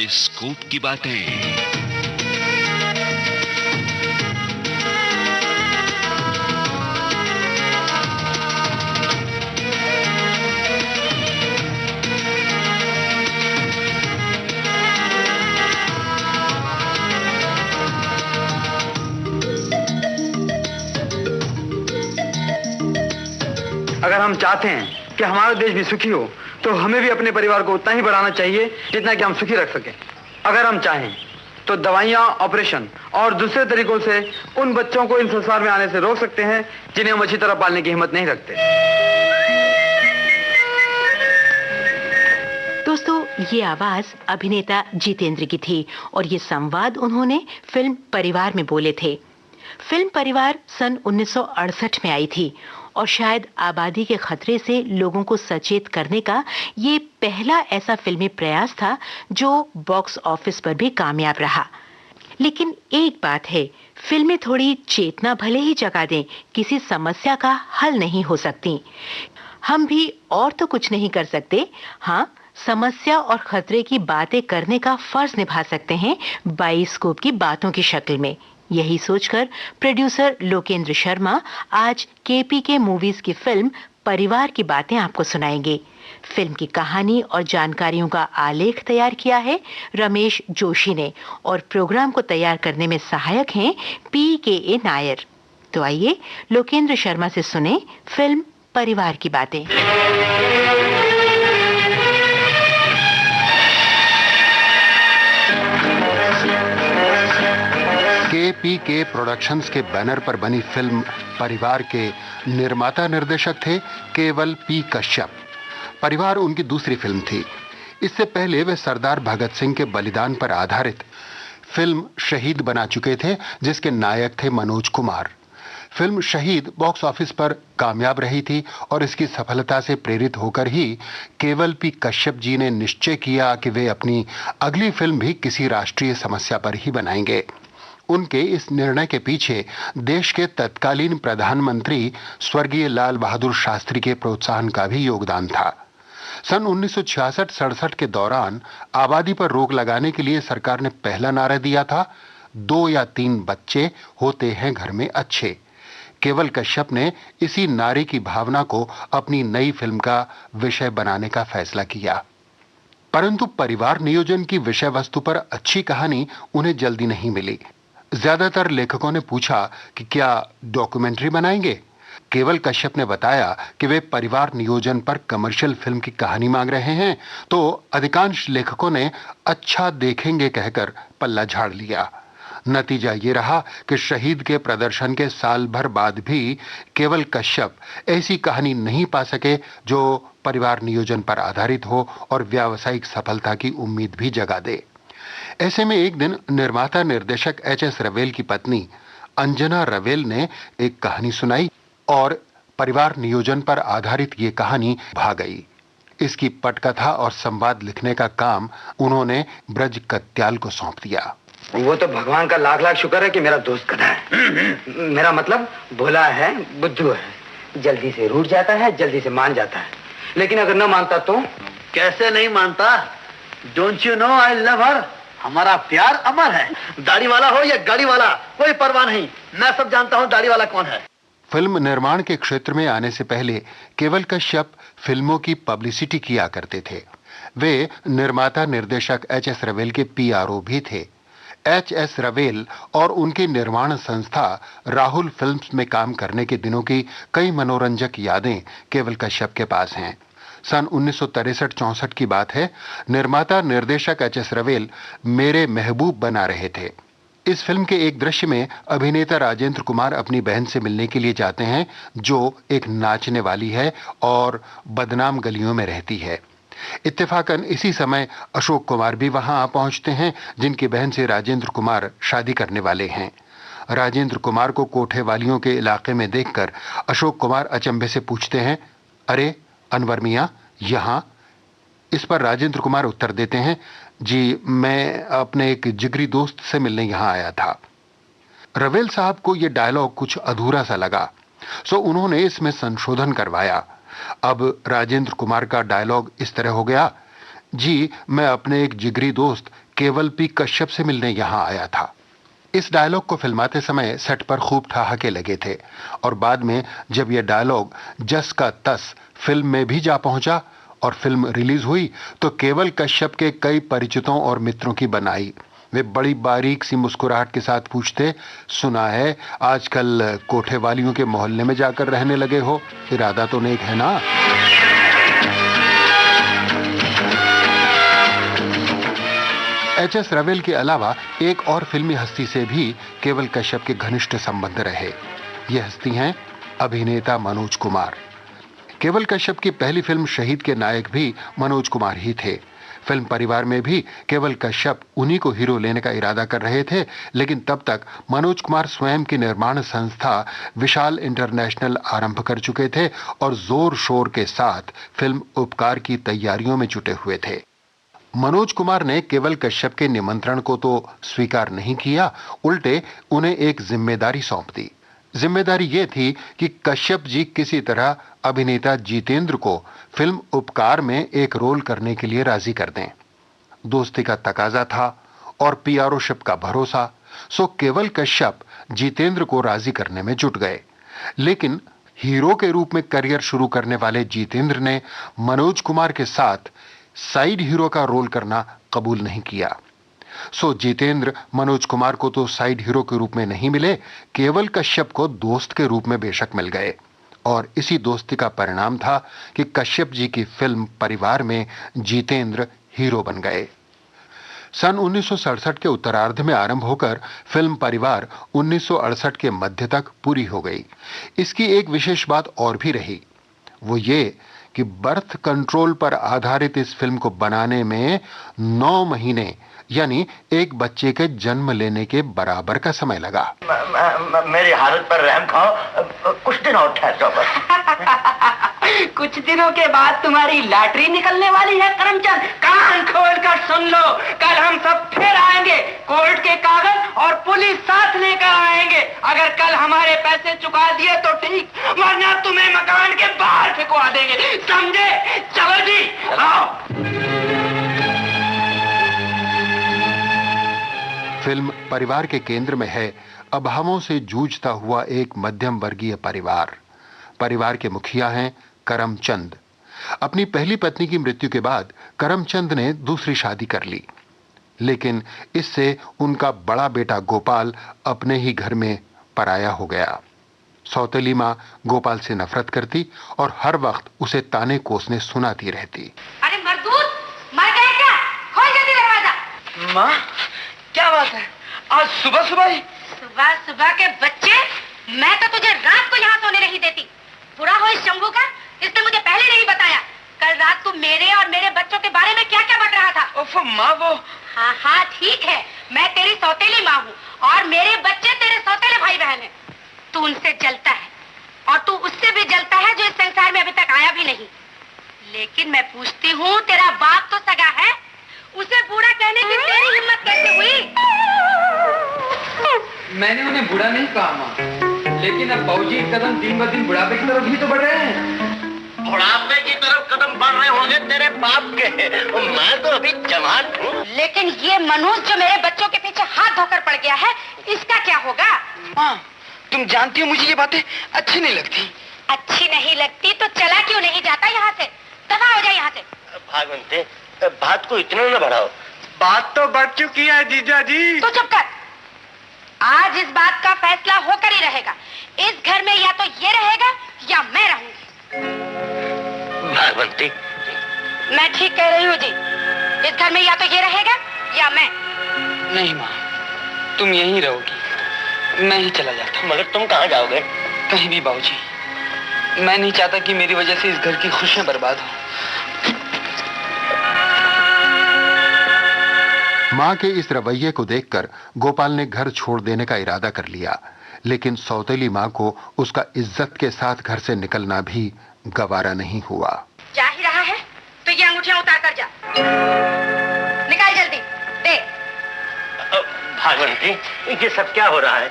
Bioscope की बातें। अगर हम चाहते हैं कि हमारा देश भी सुखी हो तो हमें भी अपने परिवार को उतना ही बढ़ाना चाहिए जितना कि हम सुखी रख सकें। अगर हम चाहें तो दवाइयाँ, ऑपरेशन और दूसरे तरीकों से उन बच्चों को इन संसार में आने से रोक सकते हैं जिन्हें हम अच्छी तरह पालने की हिम्मत नहीं रखते। दोस्तों, ये आवाज अभिनेता जितेंद्र की थी और ये संवाद उन्होंने फिल्म परिवार में बोले थे। फिल्म परिवार सन 1968 में आई थी और शायद आबादी के खतरे से लोगों को सचेत करने का ये पहला ऐसा फिल्मी प्रयास था जो बॉक्स ऑफिस पर भी कामयाब रहा। लेकिन एक बात है, फिल्में थोड़ी चेतना भले ही जगा दें, किसी समस्या का हल नहीं हो सकती। हम भी और तो कुछ नहीं कर सकते, हाँ, समस्या और खतरे की बातें करने का फर्ज निभा सकते हैं बाइस्कोप की बातों की शक्ल में। यही सोचकर प्रोड्यूसर लोकेंद्र शर्मा आज केपीके मूवीज की फिल्म परिवार की बातें आपको सुनाएंगे। फिल्म की कहानी और जानकारियों का आलेख तैयार किया है रमेश जोशी ने और प्रोग्राम को तैयार करने में सहायक हैं PKA नायर। तो आइए लोकेंद्र शर्मा से सुने फिल्म परिवार की बातें। केपीके प्रोडक्शंस के बैनर पर बनी फिल्म परिवार के निर्माता निर्देशक थे केवल पी कश्यप। परिवार उनकी दूसरी फिल्म थी। इससे पहले वे सरदार भगत सिंह के बलिदान पर आधारित फिल्म शहीद बना चुके थे, जिसके नायक थे मनोज कुमार। फिल्म शहीद बॉक्स ऑफिस पर कामयाब रही थी और इसकी सफलता से प्रेरित होकर ही केवल पी कश्यप जी ने निश्चय किया कि वे अपनी अगली फिल्म भी किसी राष्ट्रीय समस्या पर ही बनाएंगे। उनके इस निर्णय के पीछे देश के तत्कालीन प्रधानमंत्री स्वर्गीय लाल बहादुर शास्त्री के प्रोत्साहन का भी योगदान था। सन 1966-67 के दौरान आबादी पर रोक लगाने के लिए सरकार ने पहला नारा दिया था, 2 या 3 बच्चे होते हैं घर में अच्छे। केवल कश्यप ने इसी नारे की भावना को अपनी नई फिल्म का विषय बनाने का फैसला किया। परंतु परिवार नियोजन की विषय वस्तु पर अच्छी कहानी उन्हें जल्दी नहीं मिली। ज्यादातर लेखकों ने पूछा कि क्या डॉक्यूमेंट्री बनाएंगे। केवल कश्यप ने बताया कि वे परिवार नियोजन पर कमर्शियल फिल्म की कहानी मांग रहे हैं, तो अधिकांश लेखकों ने अच्छा देखेंगे कहकर पल्ला झाड़ लिया। नतीजा ये रहा कि शहीद के प्रदर्शन के साल भर बाद भी केवल कश्यप ऐसी कहानी नहीं पा सके जो परिवार नियोजन पर आधारित हो और व्यावसायिक सफलता की उम्मीद भी जगा दे। ऐसे में एक दिन निर्माता निर्देशक HS रवेल की पत्नी अंजना रवेल ने एक कहानी सुनाई और परिवार नियोजन पर आधारित ये कहानी भा गई। इसकी पटकथा और संवाद लिखने का काम उन्होंने ब्रज कत्याल को सौंप दिया। वो तो भगवान का लाख लाख शुक्र है कि मेरा दोस्त गधा है। मेरा मतलब भोला है, बुद्धू है, जल्दी से रूठ जाता है, जल्दी से मान जाता है। लेकिन अगर न मानता तो? कैसे नहीं मानता? Don't you know I love हर। हमारा प्यार अमर है। दाढ़ी वाला हो या गाड़ी वाला, कोई परवाह नहीं। मैं सब जानता हूँ दाढ़ी वाला कौन है। फिल्म निर्माण के क्षेत्र में आने से पहले केवल कश्यप फिल्मों की पब्लिसिटी किया करते थे। वे निर्माता निर्देशक HS रवेल के PRO भी थे। HS रवेल और उनकी निर्माण संस्था राहुल फिल्म्स में काम करने के दिनों की कई मनोरंजक यादें केवल कश्यप के पास हैं। सन 1963-64 की बात है। निर्माता निर्देशक HS रवेल मेरे महबूब बना रहे थे। इस फिल्म के एक दृश्य में अभिनेता राजेंद्र कुमार अपनी बहन से मिलने के लिए जाते हैं, जो एक नाचने वाली है और बदनाम गलियों में रहती है। इत्तेफाकन इसी समय अशोक कुमार भी वहां आ पहुंचते हैं, जिनकी बहन से राजेंद्र कुमार शादी करने वाले हैं। राजेंद्र कुमार को कोठे वालियों के इलाके में देखकर अशोक कुमार अचंभे से पूछते हैं, अरे अनवर मियां यहां? इस पर राजेंद्र कुमार उत्तर देते हैं, जी मैं अपने एक जिगरी दोस्त से मिलने यहां आया था। रवेल साहब को यह डायलॉग कुछ अधूरा सा लगा, सो उन्होंने इसमें संशोधन करवाया। अब राजेंद्र कुमार का डायलॉग इस तरह हो गया, जी मैं अपने एक जिगरी दोस्त केवल पी कश्यप से मिलने यहां आया था। इस डायलॉग को फिल्माते समय सेट पर खूब ठहाके लगे थे और बाद में जब यह डायलॉग जस का तस फिल्म में भी जा पहुंचा और फिल्म रिलीज हुई तो केवल कश्यप के कई परिचितों और मित्रों की बनाई। वे बड़ी बारीक सी मुस्कुराहट के साथ पूछते, सुना है आजकल कोठे वालियों के मोहल्ले में जाकर रहने लगे हो, इरादा तो नेक है ना? एच.एस. रवेल के अलावा एक और फिल्मी हस्ती से भी केवल कश्यप के घनिष्ठ संबंध रहे। ये हस्ती हैं अभिनेता मनोज कुमार। केवल कश्यप की पहली फिल्म शहीद के नायक भी मनोज कुमार ही थे। फिल्म परिवार में भी केवल कश्यप उन्हीं को हीरो लेने का इरादा कर रहे थे, लेकिन तब तक मनोज कुमार स्वयं की निर्माण संस्था विशाल इंटरनेशनल आरंभ कर चुके थे और जोर शोर के साथ फिल्म उपकार की तैयारियों में जुटे हुए थे। मनोज कुमार ने केवल कश्यप के निमंत्रण को तो स्वीकार नहीं किया, उल्टे उन्हें एक जिम्मेदारी सौंप दी। जिम्मेदारी ये थी कि कश्यप जी किसी तरह अभिनेता जितेंद्र को फिल्म उपकार में एक रोल करने के लिए राजी कर दें। दोस्ती का तकाजा था और पीआरओशिप का भरोसा, सो केवल कश्यप जितेंद्र को राजी करने में जुट गए। लेकिन हीरो के रूप में करियर शुरू करने वाले जितेंद्र ने मनोज कुमार के साथ साइड हीरो का रोल करना कबूल नहीं किया। सो जितेंद्र मनोज कुमार को तो साइड हीरो के रूप में नहीं मिले, केवल कश्यप को दोस्त के रूप में बेशक मिल गए और इसी दोस्ती का परिणाम था कि कश्यप जी की फिल्म परिवार में जितेंद्र हीरो बन गए। सन 1967 के उत्तरार्ध में आरंभ होकर फिल्म परिवार 1968 के मध्य तक पूरी हो गई। इसकी एक विशेष बात और भी रही, वो ये कि बर्थ कंट्रोल पर आधारित इस फिल्म को बनाने में 9 महीने यानी एक बच्चे के जन्म लेने के बराबर का समय लगा। मेरी हालत पर रहम खाओ, कुछ दिन और ठहर जाओ बस। कुछ दिनों के बाद तुम्हारी लॉटरी निकलने वाली है करमचंद, कान खोल कर सुन लो। कल हम सब फिर आएंगे, कोर्ट के कागज और पुलिस साथ लेकर आएंगे। अगर कल हमारे पैसे चुका दिए तो ठीक, वरना तुम्हें मकान के बाहर फेंकवा देंगे, समझे? चलो जी, आओ। फिल्म परिवार के केंद्र में है अभावों से जूझता हुआ एक मध्यम वर्गीय परिवार। परिवार के मुखिया हैं करमचंद। अपनी पहली पत्नी की मृत्यु के बाद करमचंद ने दूसरी शादी कर ली, लेकिन इससे उनका बड़ा बेटा गोपाल अपने ही घर में पराया हो गया। सौतेली माँ गोपाल से नफरत करती और हर वक्त उसे ताने कोसने सुनाती रहती। अरे मरदूत, मर गए क्या? खोल जल्दी दरवाजा। माँ, क्या बात है? आज सुबह सुबह ही? सुबह सुबह के बच्चे, मैं तो तुझे रात को यहाँ सोने नहीं देती। बुरा हो इस शंभू का, इसने मुझे पहले नहीं बताया। कल रात तू मेरे और मेरे बच्चों के बारे में क्या क्या बक रहा था? उफ माँ, वो हाँ हाँ ठीक है, मैं तेरी सौतेली माँ हूँ और मेरे बच्चे तेरे सौतेले भाई बहन हैं। तू उनसे जलता है और तू उससे भी जलता है जो इस संसार में अभी तक आया भी नहीं। लेकिन मैं पूछती हूँ, तेरा बाप तो सगा है, उसे बूढ़ा कहने की तेरी हिम्मत कैसे हुई? मैंने उन्हें बुढ़ा नहीं कहा माँ, लेकिन अब बाबूजी एक कदम दिन ब दिन बुढ़ापे की तरफ ही तो बढ़ रहे हैं। बुढ़ापे की तरफ कदम बढ़ रहे होंगे तेरे बाप के, मैं तो अभी जवान हूँ। लेकिन ये मनोज जो मेरे बच्चों के पीछे हाथ धोकर पड़ गया है, इसका क्या होगा? माँ, तुम जानती हो मुझे ये बातें अच्छी नहीं लगती। अच्छी नहीं लगती तो चला क्यों नहीं जाता यहाँ से? दफा हो जाए यहाँ से। भागवंते, बात को इतना न बढ़ाओ। बात तो बढ़ चुकी है जीजा जी। तो चुप कर। आज इस बात का फैसला होकर ही रहेगा। इस घर में या तो ये रहेगा या मैं रहूंगी। भागवंती, मैं ठीक कह रही हूँ जी। इस घर में या तो ये रहेगा या मैं। नहीं माँ, तुम यहीं रहोगी, मैं ही चला जाता। मगर तुम कहाँ जाओगे? कहीं भी बाबूजी। मैं नहीं चाहता कि मेरी वजह से इस घर की खुशियां बर्बाद हो। मां के इस रवैये को देखकर गोपाल ने घर छोड़ देने का इरादा कर लिया, लेकिन सौतेली मां को उसका इज्जत के साथ घर से निकलना भी गवारा नहीं हुआ। जा ही रहा है तो ये अंगूठियां उतार कर जा। निकाल जल्दी, दे। भागवंती, ये सब क्या हो रहा है?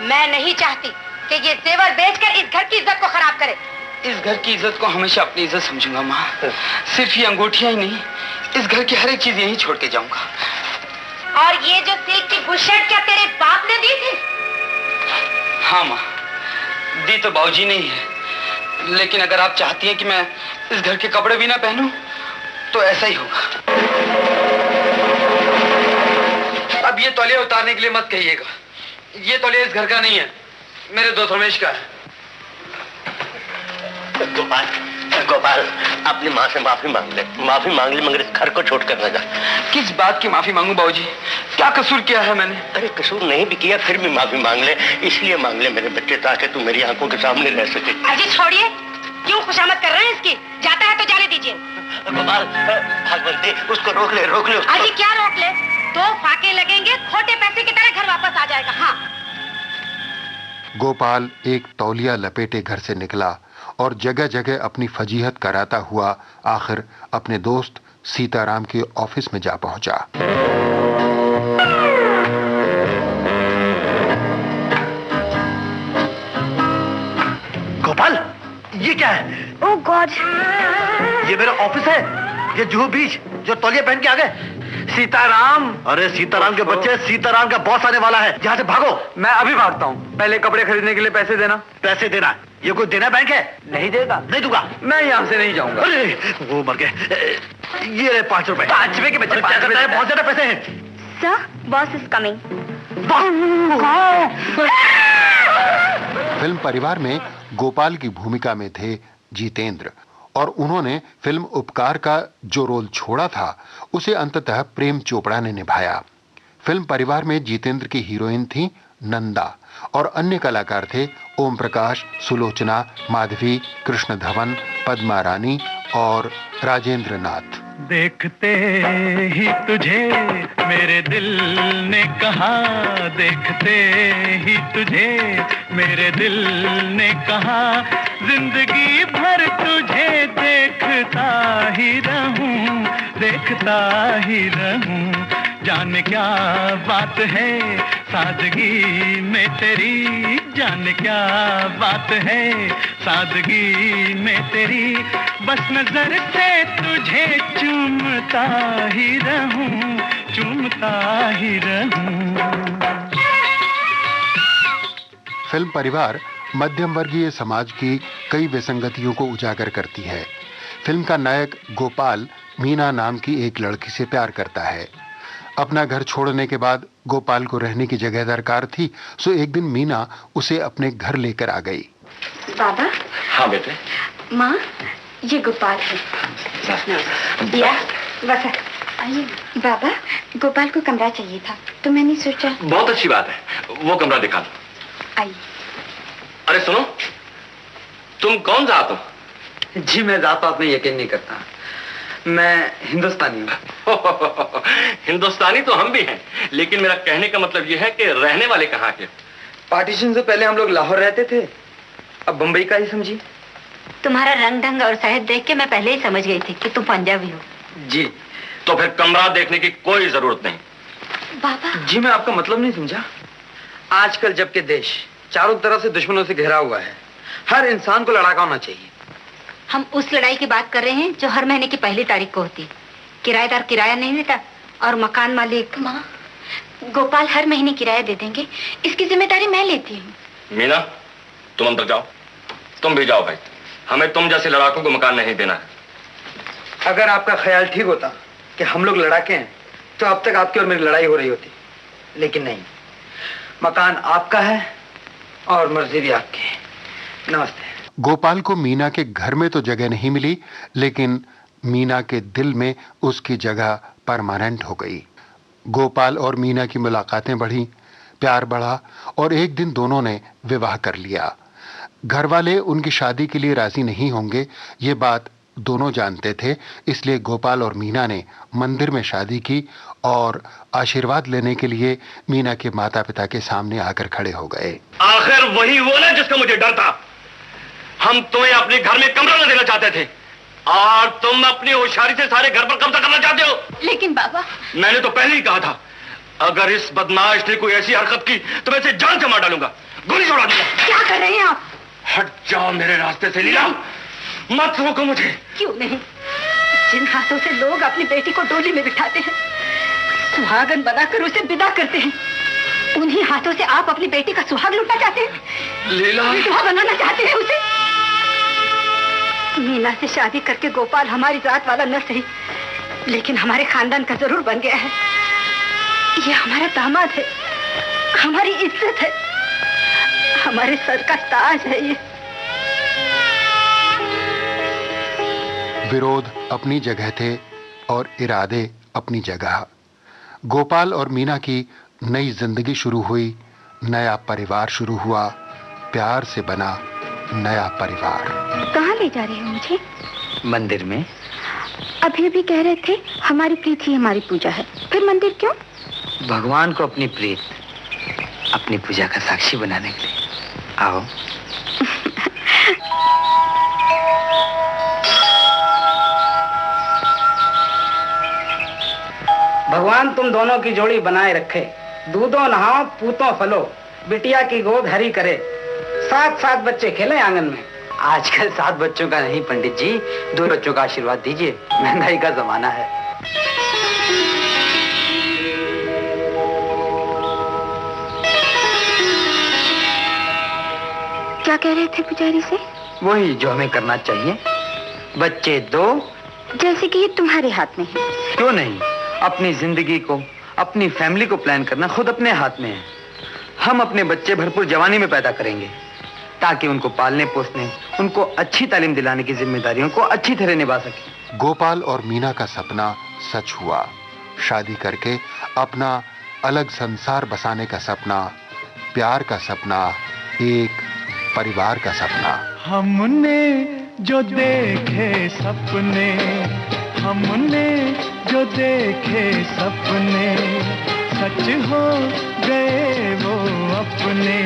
मैं नहीं चाहती कि ये जेवर बेचकर इस घर की इज्जत को खराब करे। इस घर की इज्जत को हमेशा अपनी इज्जत समझूंगा माँ। सिर्फ ये अंगूठियां ही नहीं, इस घर की हर एक चीज यहीं छोड़ के जाऊंगा। और ये जो सिल्क की बुशर्ट क्या तेरे बाप ने दी थी? हाँ माँ, दी तो बाबूजी ने ही है, लेकिन अगर आप चाहती हैं कि मैं इस घर के कपड़े भी ना पहनूं, तो ऐसा ही होगा। अब ये तौलिया उतारने के लिए मत कहिएगा, ये तौलिया इस घर का नहीं है, मेरे दोस्त रमेश का है। गोपाल, गोपाल, अपनी माँ से माफी मांग ले, मगर इस घर को छोड़कर न जा। किस बात की माफी मांगू बाबूजी? क्या कसूर किया है मैंने? अरे कसूर नहीं भी किया, फिर भी माफी मांग ले। इसलिए मांग ले मेरे बच्चे, ताकि तू मेरी आंखों के सामने रह सके। अजी छोड़िए, क्यों खुशामद कर रहे हैं इसकी? जाता है तो जाने दीजिए। गोपाल, भगवंती, उसको रोक ले, रोक ले उसको। अजी क्या रोक ले? 2 फाके लगेंगे, खोटे पैसे की तरह घर वापस आ जाएगा। हाँ। गोपाल एक तौलिया लपेटे घर से निकला और जगह जगह अपनी फजीहत कराता हुआ आखिर अपने दोस्त सीताराम के ऑफिस में जा पहुंचा। गोपाल, ये क्या है? ओह गॉड, ये मेरा ऑफिस है, ये जुहू बीच जो तौलिया पहन के आ गए। सीताराम! अरे सीताराम के बच्चे, सीताराम का बॉस आने वाला है, यहाँ से भागो। मैं अभी भागता हूँ, पहले कपड़े खरीदने के लिए पैसे देना। पैसे देना? ये कोई देना बैंक है? नहीं देगा? नहीं दूंगा। मैं यहाँ से नहीं जाऊंगा। अरे वो मर गए। ये रहे 5 रुपए। 5 रुपए के बच्चे, 5 रुपए, बहुत ज्यादा पैसे हैं। Sir, boss is coming. Film परिवार में गोपाल की भूमिका में थे जितेंद्र, और उन्होंने फिल्म उपकार का जो रोल छोड़ा था उसे अंततः प्रेम चोपड़ा ने निभाया। फिल्म परिवार में जितेंद्र की हीरोइन थी नंदा, और अन्य कलाकार थे ओम प्रकाश, सुलोचना, माधवी, कृष्ण धवन, पद्मा रानी और राजेंद्र नाथ। देखते ही तुझे मेरे दिल ने कहा, देखते ही तुझे मेरे दिल ने कहा, जिंदगी भर तुझे देखता ही रहूं, देखता ही रहूं। जाने क्या बात है सादगी में तेरी, जाने क्या बात है सादगी में तेरी, बस नजर से तुझे चूमता ही रहूं, चूमता ही रहूं। फिल्म परिवार मध्यम वर्गीय समाज की कई विसंगतियों को उजागर करती है। फिल्म का नायक गोपाल मीना नाम की एक लड़की से प्यार करता है। अपना घर छोड़ने के बाद गोपाल को रहने की जगह दरकार थी, सो एक दिन मीना उसे अपने घर लेकर आ गई। बाबा। हाँ बेटे। माँ, ये गोपाल है। दिया, बस आइए। बाबा, गोपाल को कमरा चाहिए था, तो मैंने सोचा। बहुत अच्छी बात है, वो कमरा दिखा दो। आइए। अरे सुनो, तुम कौन जात हो? जी मैं जात पात में यकीन नहीं करता, मैं हिंदुस्तानी हूँ। हिंदुस्तानी तो हम भी हैं, लेकिन मेरा कहने का मतलब यह है कि रहने वाले कहाँ के? पार्टीशन से पहले हम लोग लाहौर रहते थे, अब बंबई का ही समझिए। तुम्हारा रंग ढंग और शहर देख के मैं पहले ही समझ गई थी कि तुम पंजाबी हो। जी। तो फिर कमरा देखने की कोई जरूरत नहीं। बाबा। जी मैं आपका मतलब नहीं समझा। आजकल जबकि देश चारों तरफ से दुश्मनों से घिरा हुआ है, हर इंसान को लड़ाका होना चाहिए। हम उस लड़ाई की बात कर रहे हैं जो हर महीने की 1 तारीख को होती। किराएदार किराया नहीं देता और मकान मालिक। माँ, गोपाल हर महीने किराया दे देंगे, इसकी जिम्मेदारी मैं लेती हूँ। मीना, तुम अंदर जाओ। तुम भी जाओ भाई, हमें तुम जैसे लड़ाकों को मकान नहीं देना है। अगर आपका ख्याल ठीक होता कि हम लोग लड़ाके हैं, तो अब तक आपकी और मेरी लड़ाई हो रही होती, लेकिन नहीं। मकान आपका है और मर्जी भी आपकी। नमस्ते। गोपाल को मीना के घर में तो जगह नहीं मिली, लेकिन मीना के दिल में उसकी जगह परमानेंट हो गई। गोपाल और मीना की मुलाकातें बढ़ी, प्यार बढ़ा और एक दिन दोनों ने विवाह कर लिया। घर वाले उनकी शादी के लिए राजी नहीं होंगे, ये बात दोनों जानते थे, इसलिए गोपाल और मीना ने मंदिर में शादी की और आशीर्वाद लेने के लिए मीना के माता पिता के सामने आकर खड़े हो गए। आखिर वही वो ना जिसका मुझे डर था। हम तुम्हें अपने घर में कमरा न देना चाहते थे और तुम अपनी होशियारी से सारे घर पर कब्जा करना चाहते हो। लेकिन बाबा, मैंने तो पहले ही कहा था, अगर इस बदमाश ने कोई ऐसी हरकत की तो मैं इसे जान से मार डालूंगा, गोली छोड़ा दूंगा। क्या कर रहे हैं आप? हट जाओ मेरे रास्ते से लीला, मत रोको मुझे। क्यों नहीं? जिन हाथों से लोग अपनी बेटी को डोली में बिठाते हैं, सुहागन बनाकर उसे विदा करते हैं। उन्हीं हाथों से आप अपनी बेटी का सुहाग लूटना चाहते हैं, लीला विधवा बनाना चाहते हैं उसे। मीना से शादी करके गोपाल हमारी जात वाला न सही, लेकिन हमारे खानदान का जरूर बन गया है। ये हमारा दामाद है, हमारी इज्जत है, हमारे सर का ताज है। ये विरोध अपनी जगह थे और इरादे अपनी जगह। गोपाल और मीना की नई जिंदगी शुरू हुई, नया परिवार शुरू हुआ, प्यार से बना नया परिवार। कहाँ ले जा रहे हो मुझे? मंदिर में। अभी भी कह रहे थे हमारी प्रीत ही हमारी पूजा है, फिर मंदिर क्यों? भगवान को अपनी प्रीत अपनी पूजा का साक्षी बनाने के लिए। आओ। भगवान तुम दोनों की जोड़ी बनाए रखे, दूधों नहाओ पूतों फलो, बिटिया की गोद हरी करे, 7-7 बच्चे खेले आंगन में। आजकल 7 बच्चों का नहीं पंडित जी, 2 बच्चों का आशीर्वाद दीजिए, महंगाई का जमाना है। क्या कह रहे थे पुजारी से? वही जो हमें करना चाहिए, बच्चे 2। जैसे कि ये तुम्हारे हाथ में है। क्यों नहीं, अपनी जिंदगी को, अपनी फैमिली को प्लान करना खुद अपने हाथ में है। हम अपने बच्चे भरपूर जवानी में पैदा करेंगे ताकि उनको पालने पोसने, उनको अच्छी तालीम दिलाने की जिम्मेदारियों को अच्छी तरह निभा सके। गोपाल और मीना का सपना सच हुआ। शादी करके अपना अलग संसार बसाने का सपना, प्यार का सपना, एक परिवार का सपना। हमने जो देखे सपने, हमने जो देखे सपने, सच हो गए वो अपने।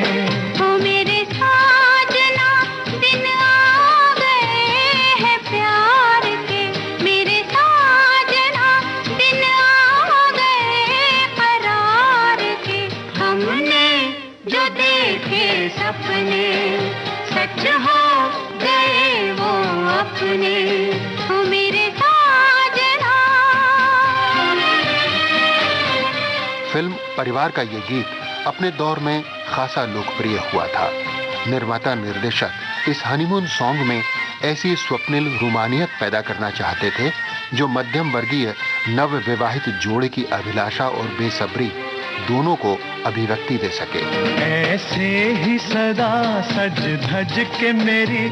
ओ मेरे साजना दिन आ गए हैं प्यार के, मेरे साजना दिन आ गए करार के। हमने जो देखे सपने, सच हो गए वो अपने। ओ मेरे फिल्म परिवार का ये गीत अपने दौर में खासा लोकप्रिय हुआ था। निर्माता निर्देशक इस हनीमून सॉन्ग में ऐसी स्वप्निल रोमानियत पैदा करना चाहते थे जो मध्यम वर्गीय नव विवाहित जोड़े की अभिलाषा और बेसब्री दोनों को अभिव्यक्ति दे सके। ऐसे ही सदा सज धज के मेरी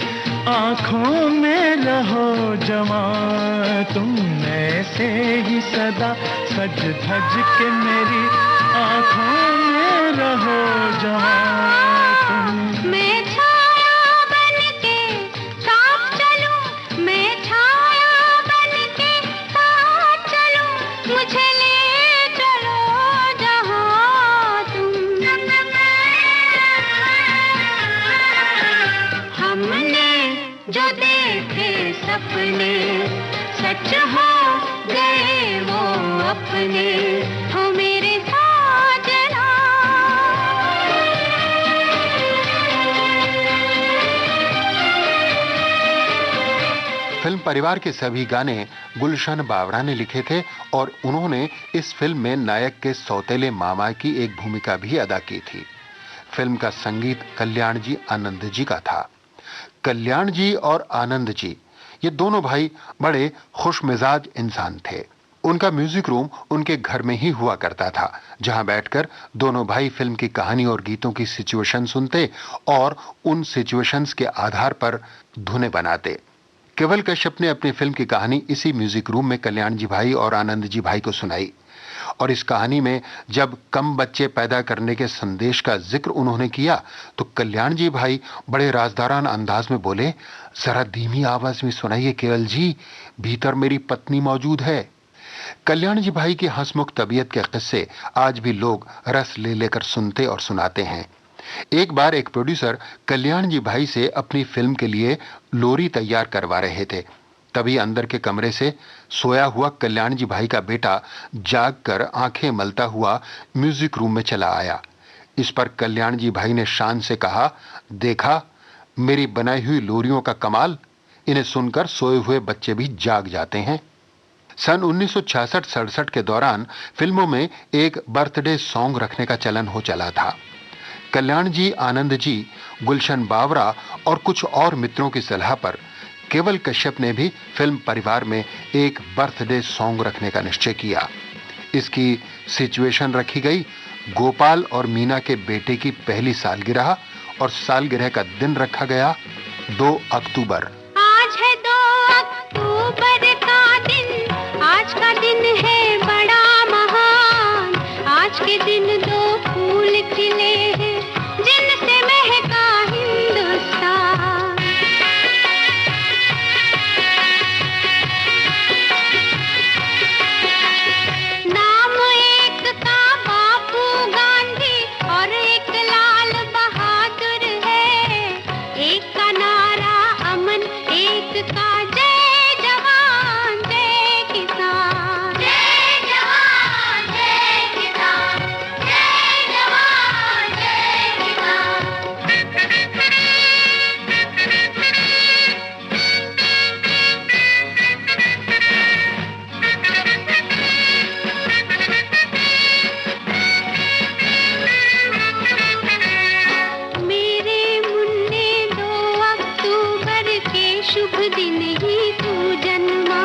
आंखों में रहो जमा तुम, ऐसे ही सदा सज धज के मेरी आंखों में रहो जमा तुम। मैं छाया बनके साथ चलूं, मैं छाया बनके साथ चलूं, मुझे ले चलो जहां तुम। हमने जो देखे सपने, सच हो गए वो अपने। हो मेरे साजना। फिल्म परिवार के सभी गाने गुलशन बावरा ने लिखे थे और उन्होंने इस फिल्म में नायक के सौतेले मामा की एक भूमिका भी अदा की थी। फिल्म का संगीत कल्याण जी आनंद जी का था। कल्याण जी और आनंद जी ये दोनों भाई बड़े खुशमिजाज इंसान थे। उनका म्यूजिक रूम उनके घर में ही हुआ करता था, जहां बैठकर दोनों भाई फिल्म की कहानी और गीतों की सिचुएशन सुनते और उन सिचुएशंस के आधार पर धुनें बनाते। केवल कश्यप ने अपनी फिल्म की कहानी इसी म्यूजिक रूम में कल्याण जी भाई और आनंद जी भाई को सुनाई और इस कहानी में जब कम बच्चे पैदा करने के संदेश का जिक्र उन्होंने किया तो कल्याण जी भाई बड़े राजदाराना अंदाज में बोले, जरा धीमी आवाज में सुनाइए केवल जी, भीतर मेरी पत्नी मौजूद है। कल्याण जी भाई की हंसमुख तबीयत के किस्से आज भी लोग रस ले लेकर सुनते और सुनाते हैं। एक बार एक प्रोड्यूसर कल्याण जी भाई से अपनी फिल्म के लिए लोरी तैयार करवा रहे थे। तभी अंदर के कमरे से सोया हुआ कल्याण जी भाई का बेटा जागकर आंखें मलता हुआ म्यूजिक रूम में चला आया। इस पर कल्याण जी भाई ने शान से कहा, देखा मेरी बनाई हुई लोरियों का कमाल, इन्हें सुनकर सोए हुए बच्चे भी जाग जाते हैं। सन 1966-67 के दौरान फिल्मों में एक बर्थडे सॉन्ग रखने का चलन हो चला था। कल्याण जी, आनंद जी, गुलशन बावरा और कुछ और मित्रों की सलाह पर केवल कश्यप ने भी फिल्म परिवार में एक बर्थडे सॉन्ग रखने का निश्चय किया। इसकी सिचुएशन रखी गई गोपाल और मीना के बेटे की पहली सालगिरह, और सालगिरह का दिन रखा गया 2 अक्टूबर। आज है 2 अक्टूबर का दिन, आज का दिन है बड़ा महान। आज के दिन 2 फूल खिले हैं जिनसे महका हिंदुस्तान। नाम एक का बापू गांधी और एक लाल बहादुर है। एक का नारा अमन, एक का जय जवान जय किसान। जय जवान जय किसान, जय जवान जय किसान। मेरे मुन्ने 2 अक्टूबर के शुभ दिन ही तू जन्मा।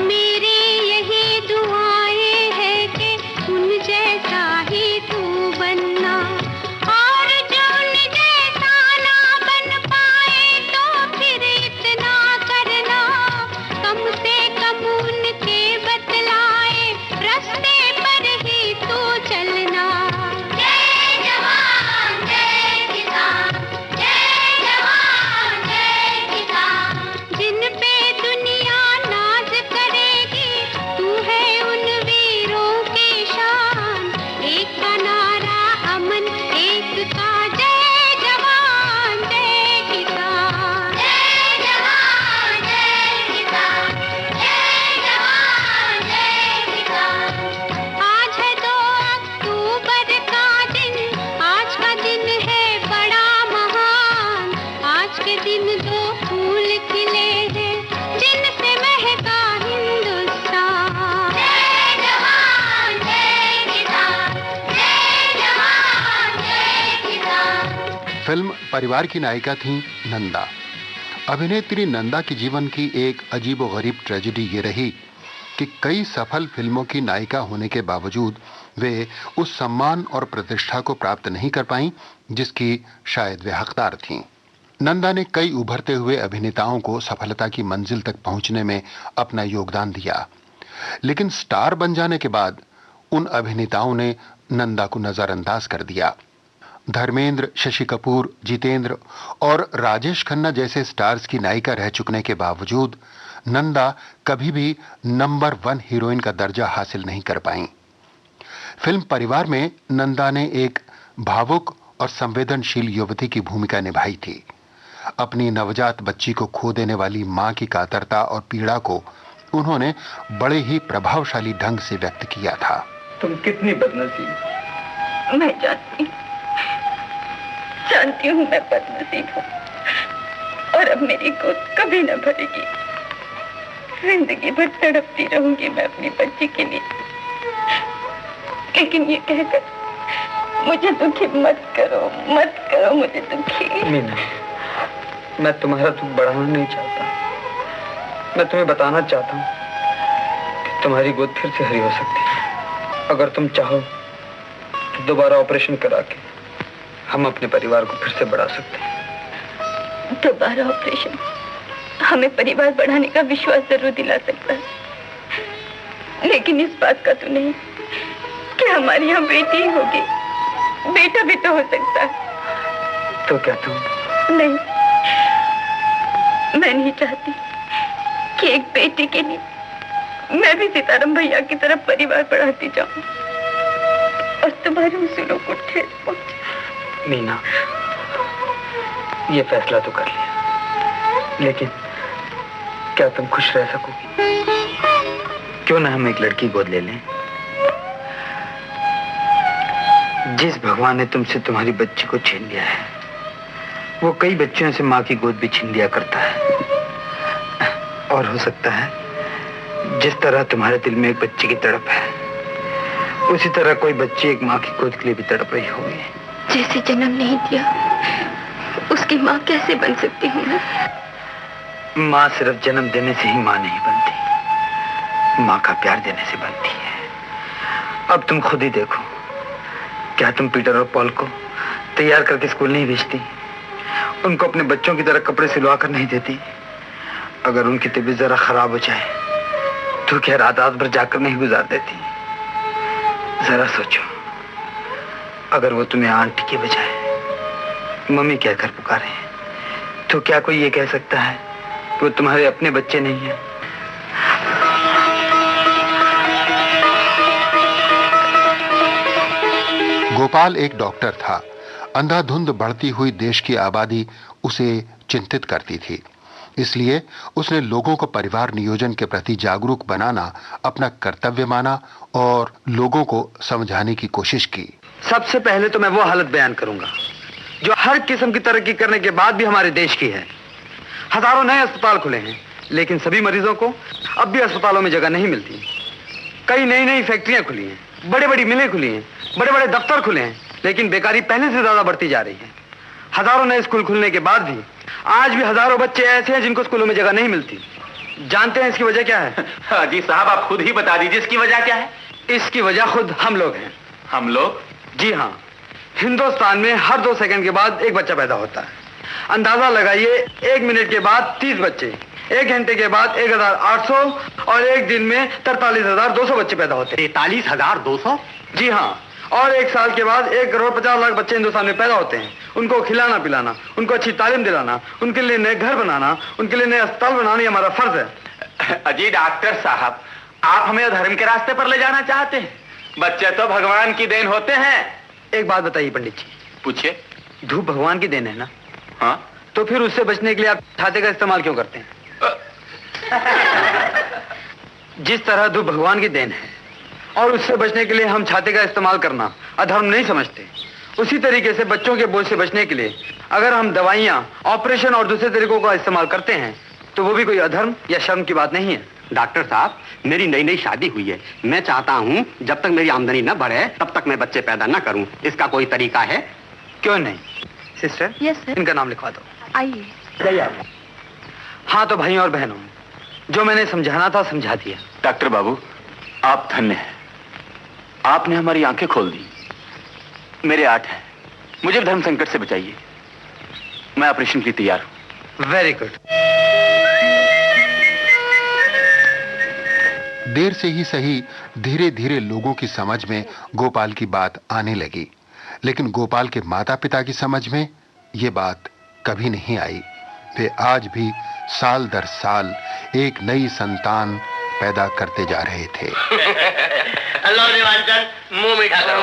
मेरी यही दुआएं है कि उन जैसा ही तू बनना। और जो उन जैसा ना बन पाए तो फिर इतना करना, कम से कम उनके बतलाए रास्ते पर ही तू चलना। जय जवान जय किसान, जय जवान जय किसान। जिन पे दुनिया नाज करेगी, तू है उन वीरों की शान। एक का नारा अमन, एक का जय जवान जय किसान। जय जवान जय किसान, जय जवान जय किसान। आज है 2 अक्टूबर का दिन, आज का दिन है बड़ा महान। आज के दिन 2 फूल खिले हैं जिनसे महका हिंदुस्तान। जय जवान जय किसान, जय जवान जय किसान। फिल्म परिवार की नायिका थी नंदा। अभिनेत्री नंदा के जीवन की एक अजीबोगरीब ट्रेजेडी ये रही कि कई सफल फिल्मों की नायिका होने के बावजूद वे उस सम्मान और प्रतिष्ठा को प्राप्त नहीं कर पाईं जिसकी शायद वे हकदार थीं। नंदा ने कई उभरते हुए अभिनेताओं को सफलता की मंजिल तक पहुंचने में अपना योगदान दिया, लेकिन स्टार बन जाने के बाद उन अभिनेताओं ने नंदा को नजरअंदाज कर दिया। धर्मेंद्र, शशि कपूर, जितेंद्र और राजेश खन्ना जैसे स्टार्स की नायिका रह चुकने के बावजूद नंदा कभी भी नंबर 1 हीरोइन का दर्जा हासिल नहीं कर पाईं। फिल्म परिवार में नंदा ने एक भावुक और संवेदनशील युवती की भूमिका निभाई थी। अपनी नवजात बच्ची को खो देने वाली मां की कातरता और पीड़ा को उन्होंने बड़े ही प्रभावशाली ढंग से व्यक्त किया था। तुम कितनी बदनसीब। मैं जानती हूँ मैं बदनसीब हूँ, और अब मेरी गोद कभी न भरेगी। जिंदगी भर तड़पती रहूंगी मैं अपनी बच्ची के लिए। लेकिन ये कहकर मुझे दुखी मत करो मुझे दुखी। मीना, मैं तुम्हारा दुख बढ़ाना नहीं चाहता। मैं तुम्हें बताना चाहता हूँ कि तुम्हारी गोद फिर से हरी हो सकती है। अगर तुम चाहो तो दोबारा ऑपरेशन करा के हम अपने परिवार को फिर से बढ़ा सकते हैं। दोबारा ऑपरेशन हमें परिवार बढ़ाने का विश्वास जरूर दिला सकता है, लेकिन इस बात का तो नहीं कि हमारी यहाँ बेटी होगी। बेटा भी तो हो सकता है। तो क्या तुम? नहीं, मैं नहीं चाहती कि एक बेटी के लिए मैं भी सीताराम भैया की तरफ परिवार बढ़ाती जाऊं और तुम्हारे उसूलों को ठेस पहुंचे। मीना, ये फैसला तो कर लिया, लेकिन क्या तुम खुश रह सकोगी? क्यों ना हम एक लड़की गोद ले लें? जिस भगवान ने तुमसे तुम्हारी बच्ची को छीन लिया है, वो कई बच्चियों से माँ की गोद भी छीन लिया करता है। और हो सकता है जिस तरह तुम्हारे दिल में एक बच्चे की तड़प है, उसी तरह कोई बच्ची एक माँ की गोद के लिए भी तड़प रही होगी। जैसे जन्म नहीं दिया उसकी माँ कैसे बन सकती हूँ मैं? माँ सिर्फ जन्म देने से ही माँ नहीं बनती, माँ का प्यार देने से बनती है। अब तुम खुद ही देखो, क्या तुम पीटर और पॉल को तैयार करके स्कूल नहीं भेजती? उनको अपने बच्चों की तरह कपड़े सिलवा कर नहीं देती? अगर उनकी तबीयत जरा खराब हो जाए तो क्या रात रात भर जाकर नहीं गुजार देती? जरा सोचो, अगर वो तुम्हें आंटी के बजाय मम्मी कहकर पुकारे तो क्या कोई ये कह सकता है कि वो तुम्हारे अपने बच्चे नहीं हैं? गोपाल एक डॉक्टर था। अंधाधुंध बढ़ती हुई देश की आबादी उसे चिंतित करती थी, इसलिए उसने लोगों को परिवार नियोजन के प्रति जागरूक बनाना अपना कर्तव्य माना और लोगों को समझाने की कोशिश की। सबसे पहले तो मैं वो हालत बयान करूंगा जो हर किस्म की तरक्की करने के बाद भी हमारे देश की है। हजारों नए अस्पताल खुले हैं, लेकिन सभी मरीजों को अब भी अस्पतालों में जगह नहीं मिलती। कई नई नई फैक्ट्रियां खुली हैं, बड़े बड़ी मिलें खुली हैं, बड़े बड़े दफ्तर खुले हैं, लेकिन बेकारी पहले से ज्यादा बढ़ती जा रही है। हजारों नए स्कूल खुलने के बाद भी आज भी हजारों बच्चे ऐसे हैं जिनको स्कूलों में जगह नहीं मिलती। जानते हैं इसकी वजह क्या है? जी साहब, आप खुद ही बता दीजिए इसकी वजह क्या है। इसकी वजह खुद हम लोग हैं। हम लोग? जी हाँ, हिंदुस्तान में हर 2 सेकंड के बाद एक बच्चा पैदा होता है। अंदाजा लगाइए, 1 मिनट के बाद 30 बच्चे, 1 घंटे के बाद 1800 और 1 दिन में 43,200 बच्चे पैदा होते हैं। 43,200? जी हाँ, और 1 साल के बाद 1,50,00,000 बच्चे हिंदुस्तान में पैदा होते हैं। उनको खिलाना पिलाना, उनको अच्छी तालीम दिलाना, उनके लिए नए घर बनाना, उनके लिए नए अस्पताल बनाना ये हमारा फर्ज है। अजी डॉक्टर साहब, आप हमें धर्म के रास्ते पर ले जाना चाहते हैं? बच्चे तो भगवान की देन होते हैं। एक बात बताइए पंडित जी। पूछिए। धूप भगवान की देन है ना? हाँ। तो फिर उससे बचने के लिए आप छाते का इस्तेमाल क्यों करते हैं? जिस तरह धूप भगवान की देन है और उससे बचने के लिए हम छाते का इस्तेमाल करना अधर्म नहीं समझते, उसी तरीके से बच्चों के बोझ से बचने के लिए अगर हम दवाइयां, ऑपरेशन और दूसरे तरीकों का इस्तेमाल करते हैं तो वो भी कोई अधर्म या शर्म की बात नहीं है। डॉक्टर साहब, मेरी नई नई शादी हुई है। मैं चाहता हूँ जब तक मेरी आमदनी न बढ़े तब तक मैं बच्चे पैदा न करूँ। इसका कोई तरीका है? क्यों नहीं सिस्टर? Yes sir. इनका नाम लिखवा दो। आइए। हाँ तो भाइयों और बहनों, जो मैंने समझाना था समझा दिया। डॉक्टर बाबू, आप धन्य हैं। आपने हमारी आंखें खोल दी। मेरे 8 हैं, मुझे धर्म संकट से बचाइए। मैं ऑपरेशन के लिए तैयार हूं। Very good. देर से ही सही, धीरे धीरे लोगों की समझ में गोपाल की बात आने लगी, लेकिन गोपाल के माता पिता की समझ में ये बात कभी नहीं आई। वे आज भी साल दर साल एक नई संतान पैदा करते जा रहे थे। लो देवांचन, मुंह मीठा करो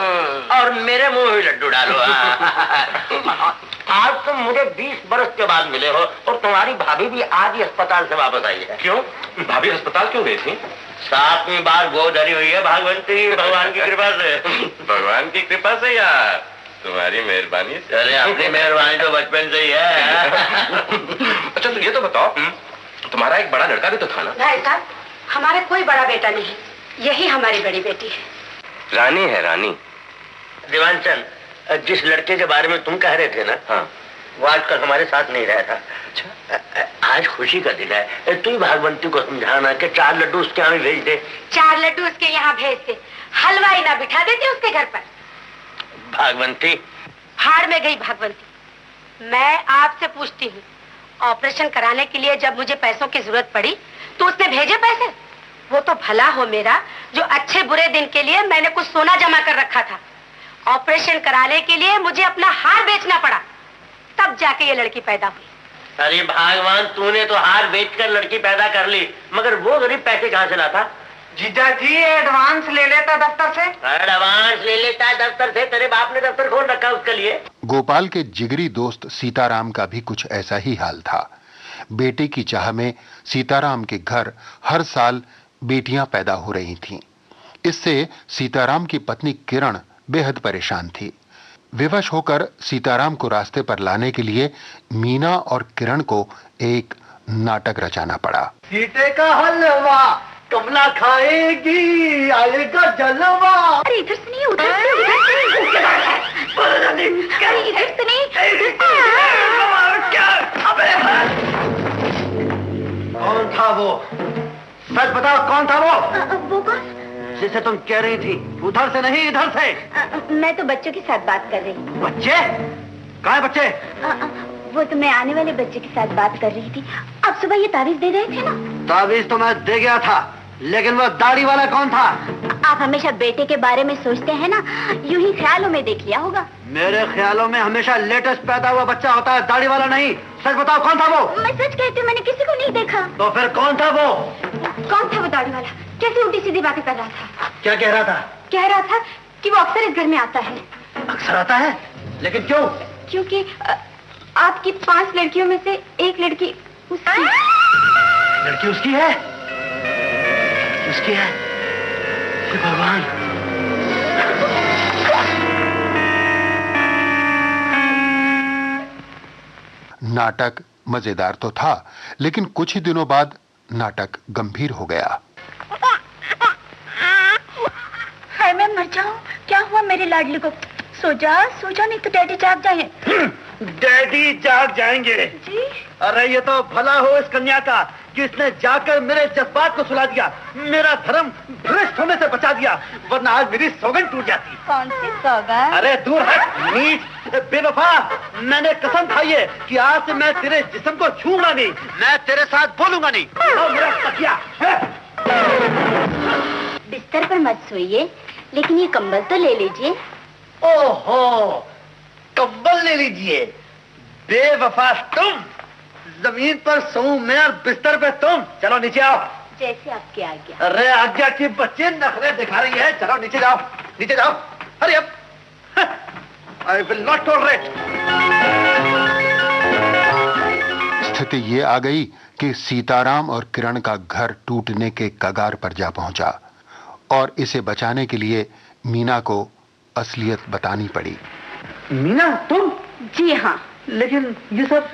और मेरे मुंह में लड्डू डालो। आज तुम मुझे 20 बरस के बाद मिले हो और तुम्हारी भाभी भी आज ही अस्पताल से वापस आई है। क्यों? भाभी अस्पताल क्यों गई थी? 7वीं बार गोद धरी हुई है भागवंती, भगवान की कृपा से। भगवान की कृपा से या तुम्हारी मेहरबानी से? अरे अपनी मेहरबानी तो बचपन से ही है। अच्छा तो ये तो बताओ, तुम्हारा एक बड़ा लड़का भी तो था ना? भाई साहब, हमारे कोई बड़ा बेटा नहीं है, यही हमारी बड़ी बेटी है। रानी है रानी। देवांचन, जिस लड़के के बारे में तुम कह रहे थे ना, हाँ, वो आजकल हमारे साथ नहीं रहा था। अच्छा, आज खुशी का दिन है। तू ही भागवंती को समझाना कि 4 लड्डू उसके यहाँ भेज दे। 4 लड्डू उसके यहाँ भेज दे, हलवाई ना बिठा देते उसके घर पर। भागवंती हार में गई भागवंती। मैं आपसे पूछती हूँ, ऑपरेशन कराने के लिए जब मुझे पैसों की जरूरत पड़ी तो उसने भेजे पैसे? वो तो भला हो मेरा जो अच्छे बुरे दिन के लिए मैंने कुछ सोना जमा कर रखा था। ऑपरेशन कराने के लिए मुझे अपना हार बेचना पड़ा, तब जाके ये लड़की पैदा हुई। अरे भगवान, तूने तो हार बेचकर लड़की पैदा कर ली, मगर वो गरीब पैसे कहाँ से लाता? जीजा जी एडवांस ले लेता दफ्तर से। एडवांस ले लेता है दफ्तर से? तेरे बाप ने दफ्तर खोल रखा उसके लिए। गोपाल के जिगरी दोस्त सीताराम का भी कुछ ऐसा ही हाल था। बेटे की चाह में सीताराम के घर हर साल बेटियां पैदा हो रही थीं। इससे सीताराम की पत्नी किरण बेहद परेशान थी। विवश होकर सीताराम को रास्ते पर लाने के लिए मीना और किरण को एक नाटक रचाना पड़ा। सीटे का हलवा कमला खाएगी, आएगा जलवा। अरे इधर से नहीं, उधर से, उधर से। अरे इधर से नहीं, कौन था वो? सच बताओ, कौन था वो? वो कौन? जिसे तुम कह रही थी उधर से नहीं इधर से। मैं तो बच्चों के साथ बात कर रही हूँ। बच्चे? कहाँ है बच्चे? वो तो मैं आने वाले बच्चे के साथ बात कर रही थी। आप सुबह ये तारीफ दे रहे थे ना? तावीज तो मैं दे गया था, लेकिन वो दाढ़ी वाला कौन था? आप हमेशा बेटे के बारे में सोचते हैं ना, यूं ही ख्यालों में देख लिया होगा। मेरे ख्यालों में हमेशा लेटेस्ट पैदा हुआ बच्चा होता है, दाढ़ी वाला नहीं। सच बताओ, कौन था वो? मैं सच कहती हूँ, मैंने किसी को नहीं देखा। तो फिर कौन था वो? कौन था वो दाढ़ी वाला? कैसे उल्टी सीधी बातें कर रहा था? क्या कह रहा था? कह रहा था कि वो अक्सर इस घर में आता है। अक्सर आता है? लेकिन क्यों? क्योंकि आपकी 5 लड़कियों में से एक लड़की उसकी। लड़की उसकी है? उसकी है? हे भगवान। नाटक मजेदार तो था, लेकिन कुछ ही दिनों बाद नाटक गंभीर हो गया। हाय, मैं मर जाऊं। क्या हुआ मेरे लाडली को? सो जा नहीं तो डैडी जाग जाए। डैडी जाग जाएंगे? जी? अरे ये तो भला हो इस कन्या का कि इसने जाकर मेरे जज्बात को सुला दिया, मेरा धर्म भ्रष्ट होने से बचा दिया, वरना आज मेरी सौगंध टूट जाती। कौन सी सौगंध? अरे दूर हट नीच बेवफा। मैंने कसम खाई है कि आज से मैं तेरे जिस्म को छूंगा नहीं, मैं तेरे साथ बोलूंगा नहीं। मेरा तकिया बिस्तर पर मत सोइए, लेकिन ये कंबल तो ले लीजिए। ओहो, कंबल ले लीजिए। बेवफा तुम, जमीन पर सोऊं मैं और बिस्तर पे तुम। चलो नीचे आओ। जैसे आपकी आज्ञा। अरे आज्ञा की बच्चे नखरे दिखा रही है। चलो नीचे जाओ, नीचे जाओ। Hurry up. I will not tolerate. स्थिति ये आ गई कि सीताराम और किरण का घर टूटने के कगार पर जा पहुंचा, और इसे बचाने के लिए मीना को असलियत बतानी पड़ी। मीना, तुम? जी हाँ। लेकिन ये सब?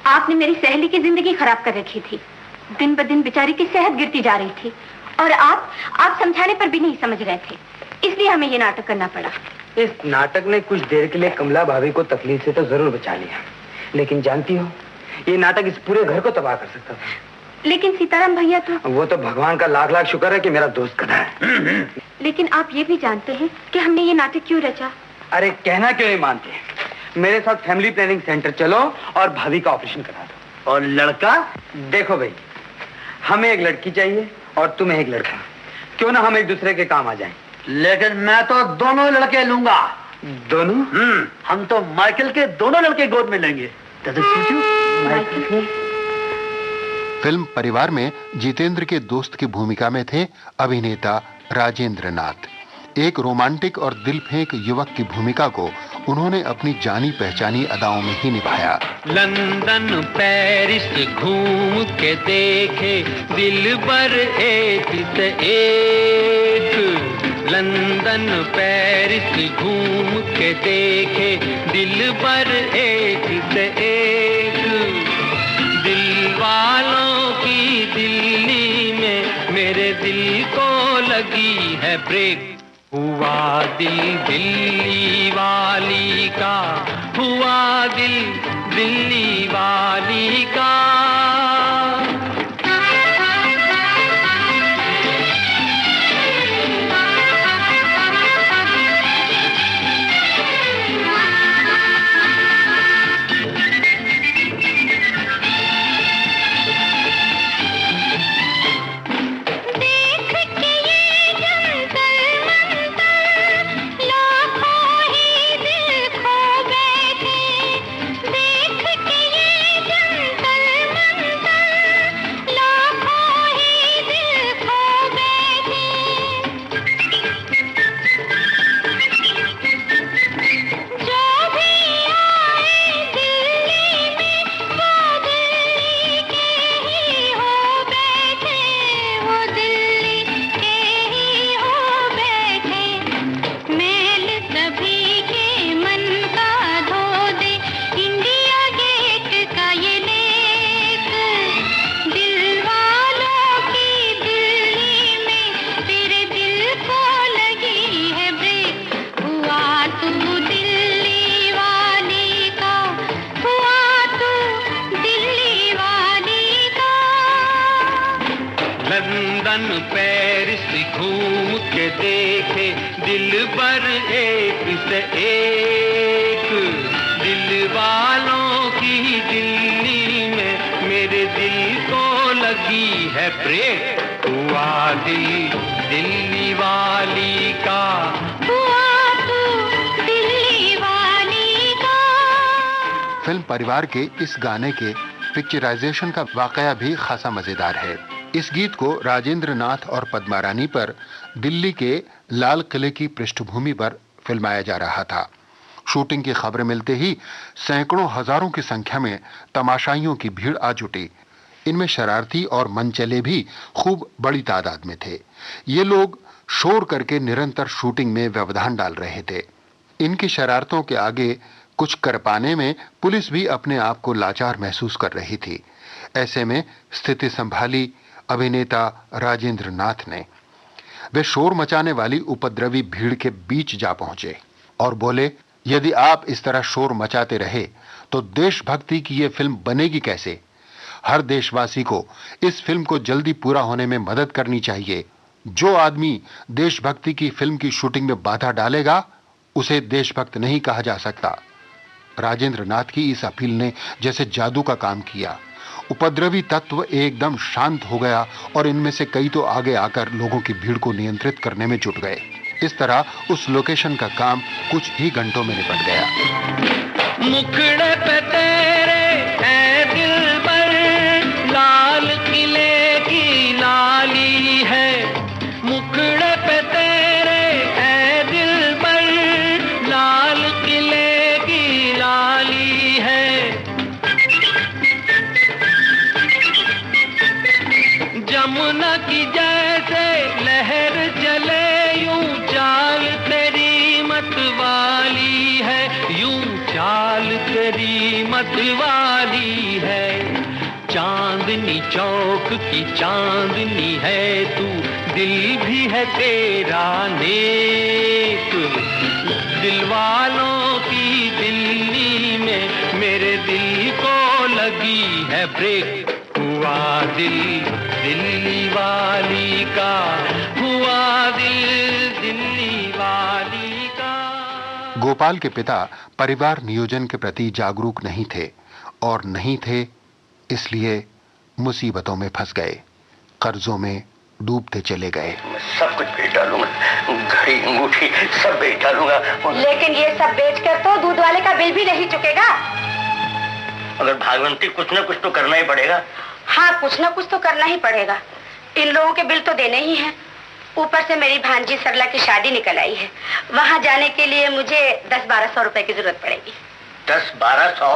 आपने मेरी सहेली की जिंदगी खराब कर रखी थी। दिन ब दिन बेचारी की सेहत गिरती जा रही थी, और आप समझाने पर भी नहीं समझ रहे थे, इसलिए हमें ये नाटक करना पड़ा। इस नाटक ने कुछ देर के लिए कमला भाभी को तकलीफ से तो जरूर बचा लिया, लेकिन जानती हो, ये नाटक इस पूरे घर को तबाह कर सकता था। लेकिन सीताराम भैया तो... वो तो भगवान का लाख लाख शुक्र है कि मेरा दोस्त गधा है। लेकिन आप ये भी जानते हैं कि हमने ये नाटक क्यों रचा? अरे कहना क्यों नहीं मानते? मेरे साथ फैमिली प्लानिंग सेंटर चलो और भाभी का ऑपरेशन करा दो। और लड़का? देखो भाई, हमें एक लड़की चाहिए और तुम्हें एक लड़का। क्यों ना हम एक दूसरे के काम आ जाएं। लेकिन मैं तो दोनों लड़के लूंगा। दोनों? हम तो माइकल के दोनों लड़के गोद में लेंगे। फिल्म परिवार में जितेंद्र के दोस्त की भूमिका में थे अभिनेता राजेंद्र नाथ। एक रोमांटिक और दिल फेंक युवक की भूमिका को उन्होंने अपनी जानी पहचानी अदाओं में ही निभाया। लंदन पेरिस घूम के देखे दिल भर एक से एक। लंदन पेरिस घूम के देखे दिल भर एक से एक। दिल वालों की दिल्ली में मेरे दिल को लगी है ब्रेक। हुआ दिल दिल्ली वाली का, हुआ दिल दिल्ली वाली का। देख के ये जंतर लंदन पेरिस घूम के देखे दिल भर एक से एक, दिल वालों की दिल्ली में मेरे दिल को लगी है ब्रेक। हुआ दिल दिल्ली वाली का, हुआ तू दिल्ली वाली का। फिल्म परिवार के इस गाने के पिक्चराइजेशन का वाकया भी खासा मजेदार है। इस गीत को राजेंद्र नाथ और पद्मा रानी पर दिल्ली के लाल किले की पृष्ठभूमि पर फिल्माया जा रहा था। शूटिंग की खबरें मिलते ही सैकड़ों हजारों की संख्या में तमाशाइयों की भीड़ आ जुटी। इनमें शरारती और मनचले भी खूब बड़ी तादाद में थे। ये लोग शोर करके निरंतर शूटिंग में व्यवधान डाल रहे थे। इनकी शरारतों के आगे कुछ कर पाने में पुलिस भी अपने आप को लाचार महसूस कर रही थी। ऐसे में स्थिति संभाली अभिनेता राजेंद्र नाथ ने। वे शोर मचाने वाली उपद्रवी भीड़ के बीच जा पहुंचे और बोले, यदि आप इस तरह शोर मचाते रहे तो देशभक्ति की ये फिल्म बनेगी कैसे? हर देशवासी को इस फिल्म को जल्दी पूरा होने में मदद करनी चाहिए। जो आदमी देशभक्ति की फिल्म की शूटिंग में बाधा डालेगा उसे देशभक्त नहीं कहा जा सकता। राजेंद्र नाथ की इस अपील ने जैसे जादू का काम किया। उपद्रवी तत्व एकदम शांत हो गया और इनमें से कई तो आगे आकर लोगों की भीड़ को नियंत्रित करने में जुट गए। इस तरह उस लोकेशन का काम कुछ ही घंटों में निपट गया। मुखड़े पे तेरे है दिल पर लाल किले की लाली है, मुखड़े पे तेरे है दिल पर लाल किले की लाली है। जमुना की जैसे लहर चले यूं चाल तेरी मतवाली है, यूं चाल तेरी मतवाली है। चांदनी चौक की चांदनी है तू, दिल भी है तेरा नेक। दिल वालों की दिल्ली में मेरे दिल को लगी है ब्रेक। हुआ दिल दिल्ली वाली का, हुआ दिल दिल्ली वाली का। गोपाल के पिता परिवार नियोजन के प्रति जागरूक नहीं थे और नहीं थे इसलिए मुसीबतों में फंस गए, कर्जों में डूबते चले गए। मैं सब कुछ बेच डालूंगा, घड़ी अंगूठी सब बेच डालूंगा। लेकिन ये सब बेचकर तो दूध वाले का बिल भी नहीं चुकेगा। अगर भागवंती कुछ ना कुछ तो करना ही पड़ेगा। हाँ, कुछ ना कुछ तो करना ही पड़ेगा। इन लोगों के बिल तो देने ही हैं। ऊपर से मेरी भांजी सरला की शादी निकल आई है। वहाँ जाने के लिए मुझे 10-1200 रुपए की जरूरत पड़ेगी। 10-1200?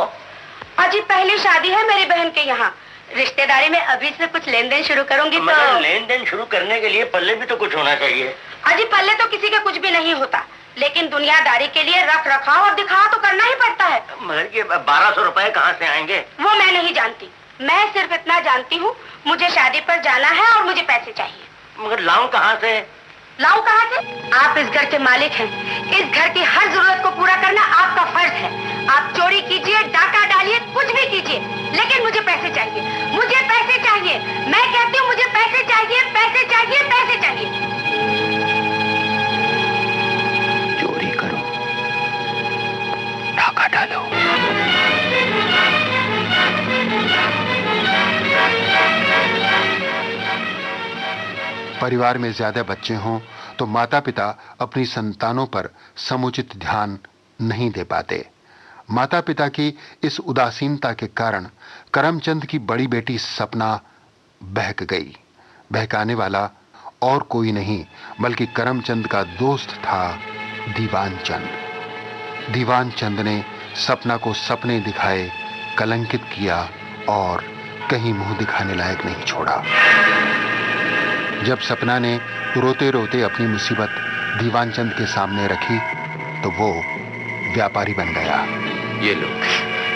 अजी पहली शादी है मेरी बहन के यहाँ। रिश्तेदारी में अभी से कुछ लेन देन शुरू करूंगी तो लेन देन शुरू करने के लिए पल्ले भी तो कुछ होना चाहिए। अजी पल्ले तो किसी का कुछ भी नहीं होता, लेकिन दुनियादारी के लिए रख रखाव और दिखावा तो करना ही पड़ता है। मगर ये 1200 रुपए कहाँ से आएंगे? वो मैं नहीं जानती। मैं सिर्फ इतना जानती हूँ, मुझे शादी पर जाना है और मुझे पैसे चाहिए। मगर लाऊं कहाँ से? लाऊं कहाँ से? आप इस घर के मालिक हैं। इस घर की हर जरूरत को पूरा करना आपका फर्ज है। आप चोरी कीजिए, डाका डालिए, कुछ भी कीजिए, लेकिन मुझे पैसे चाहिए। मुझे पैसे चाहिए। मैं कहती हूँ मुझे पैसे चाहिए, पैसे चाहिए, पैसे चाहिए। चोरी करो, डाका डालो। परिवार में ज्यादा बच्चे हों तो माता पिता अपनी संतानों पर समुचित ध्यान नहीं दे पाते। माता पिता की इस उदासीनता के कारण करमचंद की बड़ी बेटी सपना बहक गई। बहकाने वाला और कोई नहीं बल्कि करमचंद का दोस्त था दीवान चंद। दीवान चंद ने सपना को सपने दिखाए, कलंकित किया और कहीं मुंह दिखाने लायक नहीं छोड़ा। जब सपना ने रोते रोते अपनी मुसीबत दीवानचंद के सामने रखी तो वो व्यापारी बन गया। ये लो,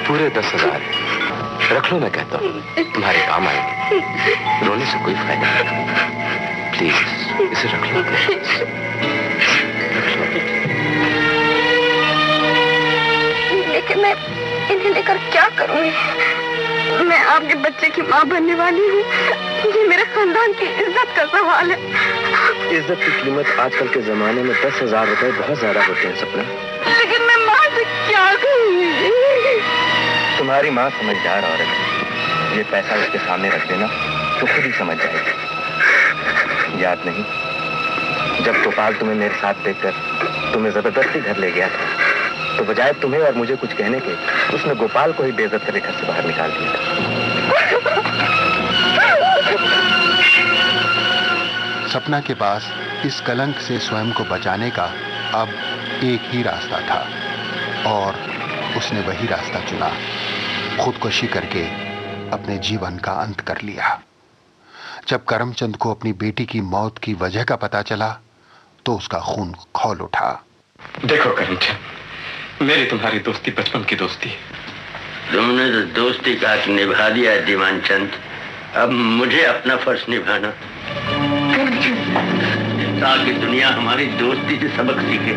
पूरे 10,000 रख लो। मैं कहता हूँ तुम्हारे काम आएंगे। रोने से कोई फायदा नहीं। प्लीज इसे रख लो। लेकिन मैं इन्हें लेकर क्या करूँगी? मैं आपके बच्चे की माँ बनने वाली हूँ। ये मेरे खानदान की इज्जत का सवाल है। इज्जत की कीमत आजकल के जमाने में 10,000 रुपए बहुत ज्यादा होते हैं सपना। लेकिन मैं माँ से क्या कहूँ? तुम्हारी माँ समझदार औरत है। ये पैसा उसके सामने रख देना तो खुद ही समझ जाएगी। याद नहीं, जब गोपाल तुम्हें मेरे साथ देखकर तुम्हें जबरदस्ती घर ले गया था, तो बजाय तुम्हें और मुझे कुछ कहने के उसने गोपाल को ही बेइज्जत करके घर से बाहर निकाल दिया। सपना के पास इस कलंक से स्वयं को बचाने का अब एक ही रास्ता था और उसने वही रास्ता चुना। खुदकुशी करके अपने जीवन का अंत कर लिया। जब करमचंद को अपनी बेटी की मौत की वजह का पता चला तो उसका खून खौल उठा। देखो करमचंद, मेरी तुम्हारी दोस्ती बचपन की दोस्ती है। तुमने तो दोस्ती का हक निभा दिया है दीवान चंद, अब मुझे अपना फर्ज निभाना, ताकि दुनिया हमारी दोस्ती से सबक सीखे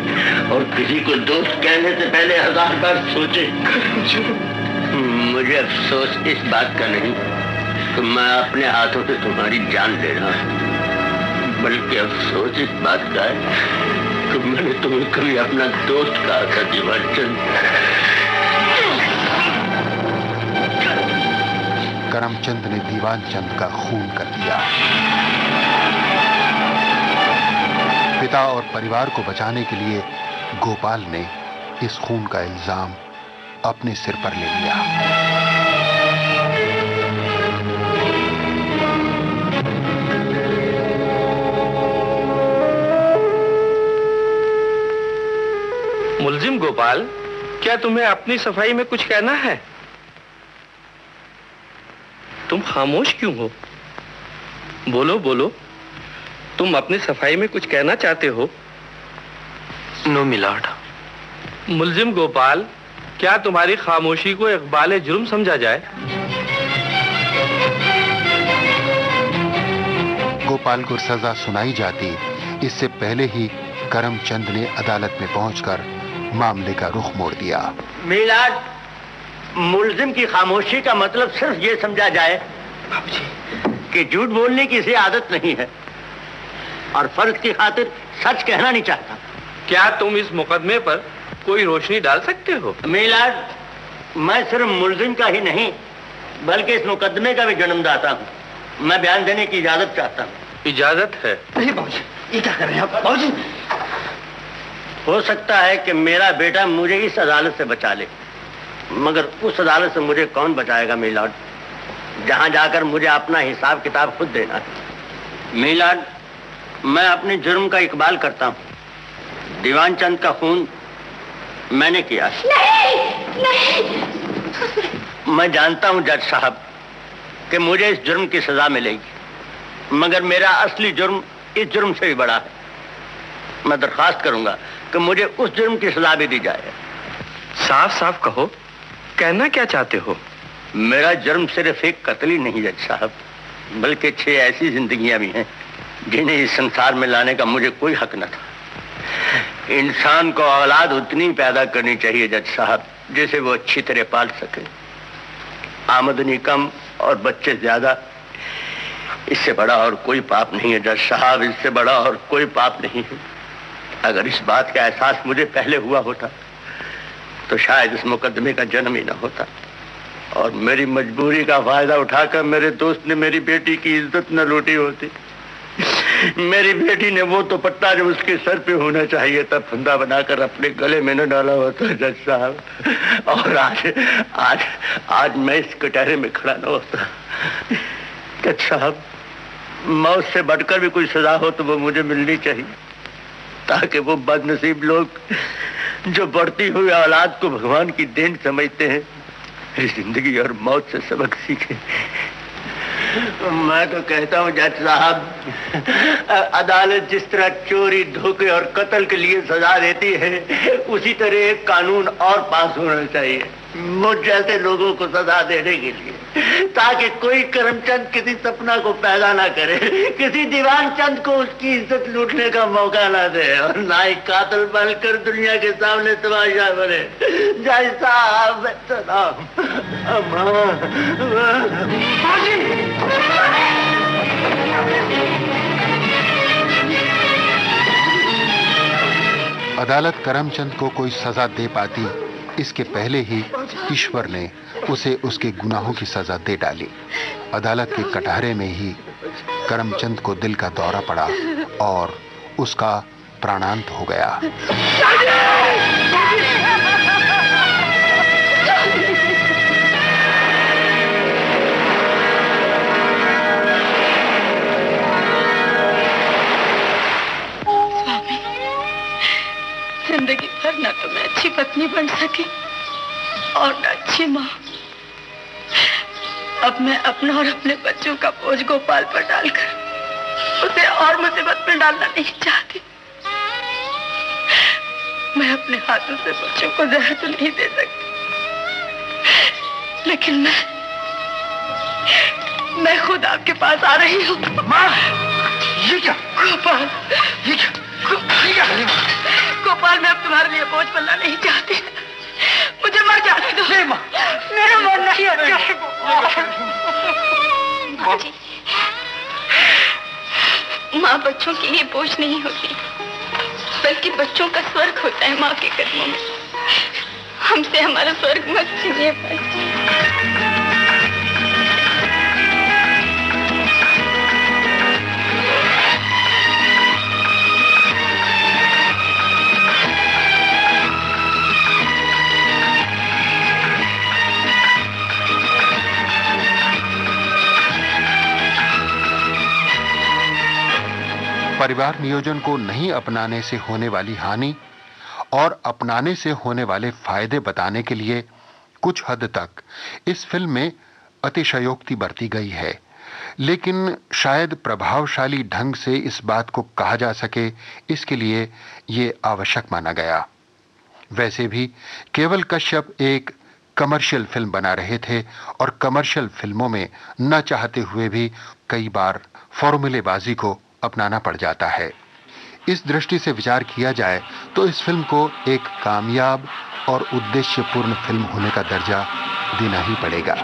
और किसी को दोस्त कहने से पहले 1000 बार सोचे। मुझे अफसोस इस बात का नहीं कि मैं अपने हाथों से तुम्हारी जान ले रहा हूं, बल्कि अफसोस इस बात का है कि मैंने तुम्हें कभी अपना दोस्त कहा था दीवान चंद। करमचंद ने दीवान चंद का खून कर दिया। पिता और परिवार को बचाने के लिए गोपाल ने इस खून का इल्जाम अपने सिर पर ले लिया। मुलजिम गोपाल, क्या तुम्हें अपनी सफाई में कुछ कहना है? तुम खामोश क्यों हो? बोलो बोलो, तुम अपनी सफाई में कुछ कहना चाहते हो? No my lord. मुलजिम गोपाल, क्या तुम्हारी खामोशी को इकबाल जुर्म समझा जाए? गोपाल को सजा सुनाई जाती इससे पहले ही करमचंद ने अदालत में पहुंचकर मामले का रुख मोड़ दिया। मिलाद, मुलजिम की खामोशी का मतलब सिर्फ ये समझा जाए कि झूठ बोलने की इसे आदत नहीं है और फर्ज की खातिर सच कहना नहीं चाहता। क्या तुम इस मुकदमे पर कोई रोशनी डाल सकते हो? मिलाद, मैं सिर्फ मुलजिम का ही नहीं बल्कि इस मुकदमे का भी जन्मदाता हूँ। मैं बयान देने की इजाजत चाहता हूँ। इजाजत है? नहीं बाबूजी, ये क्या कर रहे हैं आप? बाबूजी, हो सकता है कि मेरा बेटा मुझे इस अदालत से बचा ले, मगर उस अदालत से मुझे कौन बचाएगा मिलाद, जहां जाकर मुझे अपना हिसाब किताब खुद देना है। मिलाद, मैं अपने जुर्म का इकबाल करता हूं। दीवान चंद का खून मैंने किया। नहीं, नहीं। मैं जानता हूं जज साहब कि मुझे इस जुर्म की सजा मिलेगी, मगर मेरा असली जुर्म इस जुर्म से भी बड़ा है। मैं दरखास्त करूंगा कि मुझे उस जुर्म की सजा भी दी जाए। साफ साफ कहो, कहना क्या चाहते हो? मेरा जुर्म सिर्फ एक कत्ल ही नहीं जज साहब, बल्कि 6 ऐसी जिंदगियां भी हैं जिन्हें इस संसार में लाने का मुझे कोई हक न था। इंसान को औलाद उतनी पैदा करनी चाहिए जज साहब जिसे वो अच्छी तरह पाल सके। आमदनी कम और बच्चे ज्यादा, इससे बड़ा और कोई पाप नहीं है जज साहब, इससे बड़ा और कोई पाप नहीं है। अगर इस बात का एहसास मुझे पहले हुआ होता तो शायद इस मुकदमे का जन्म ही न होता और मेरी मजबूरी का फायदा उठाकर मेरे दोस्त ने मेरी बेटी की इज्जत न लूटी होती। मेरी बेटी ने वो तो पट्टा जो उसके सर पे होना चाहिए था फंदा बनाकर अपने गले में न डाला होता जज साहब, और आज मैं इस कटहरे में खड़ा न होता। जज साहब, मौत से बढ़कर भी कोई सजा हो तो वो मुझे मिलनी चाहिए, ताकि वो बदनसीब लोग जो बढ़ती हुई औलाद को भगवान की देन समझते हैं जिंदगी और मौत से सबक सीखे। मैं तो कहता हूँ जज साहब, अदालत जिस तरह चोरी, धोखे और कत्ल के लिए सजा देती है, उसी तरह एक कानून और पास होना चाहिए मुझ जैसे लोगों को सजा देने के लिए, ताकि कोई करमचंद किसी सपना को पैदा ना करे, किसी दीवान चंद को उसकी इज्जत लूटने का मौका ना दे और ना ही कातिल बनकर दुनिया के सामने तमाशा बने। जज साहब, अदालत करमचंद को कोई सजा दे पाती, इसके पहले ही ईश्वर ने उसे उसके गुनाहों की सजा दे डाली। अदालत के कटहरे में ही करमचंद को दिल का दौरा पड़ा और उसका प्राणांत हो गया। जिंदगी भर ना तो मैं अच्छी पत्नी बन सकी और न अच्छी माँ। अब मैं अपना और अपने बच्चों का बोझ गोपाल पर डालकर उसे और मुसीबत में डालना नहीं चाहती। मैं अपने हाथों से बच्चों को जहर तो नहीं दे सकती, लेकिन मैं खुद आपके पास आ रही हूँ। माँ, ये क्या? गोपाल, ये क्या? गोपाल, मैं अब तुम्हारे लिए बोझ बनना नहीं चाहती। मुझे मर जाने दो। नहीं माँ, मेरा मन नहीं अच्छा। माँ जी, माँ बच्चों के लिए बोझ नहीं होती, बल्कि बच्चों का स्वर्ग होता है माँ के कदमों में। हमसे हमारा स्वर्ग मत छीनिए। परिवार नियोजन को नहीं अपनाने से होने वाली हानि और अपनाने से होने वाले फायदे बताने के लिए कुछ हद तक इस फिल्म में अतिशयोक्ति बरती गई है, लेकिन शायद प्रभावशाली ढंग से इस बात को कहा जा सके, इसके लिए ये आवश्यक माना गया। वैसे भी केवल कश्यप एक कमर्शियल फिल्म बना रहे थे और कमर्शियल फिल्मों में न चाहते हुए भी कई बार फॉर्मूलेबाजी को अपनाना पड़ जाता है। इस दृष्टि से विचार किया जाए तो इस फिल्म को एक कामयाब और उद्देश्यपूर्ण फिल्म होने का दर्जा देना ही पड़ेगा।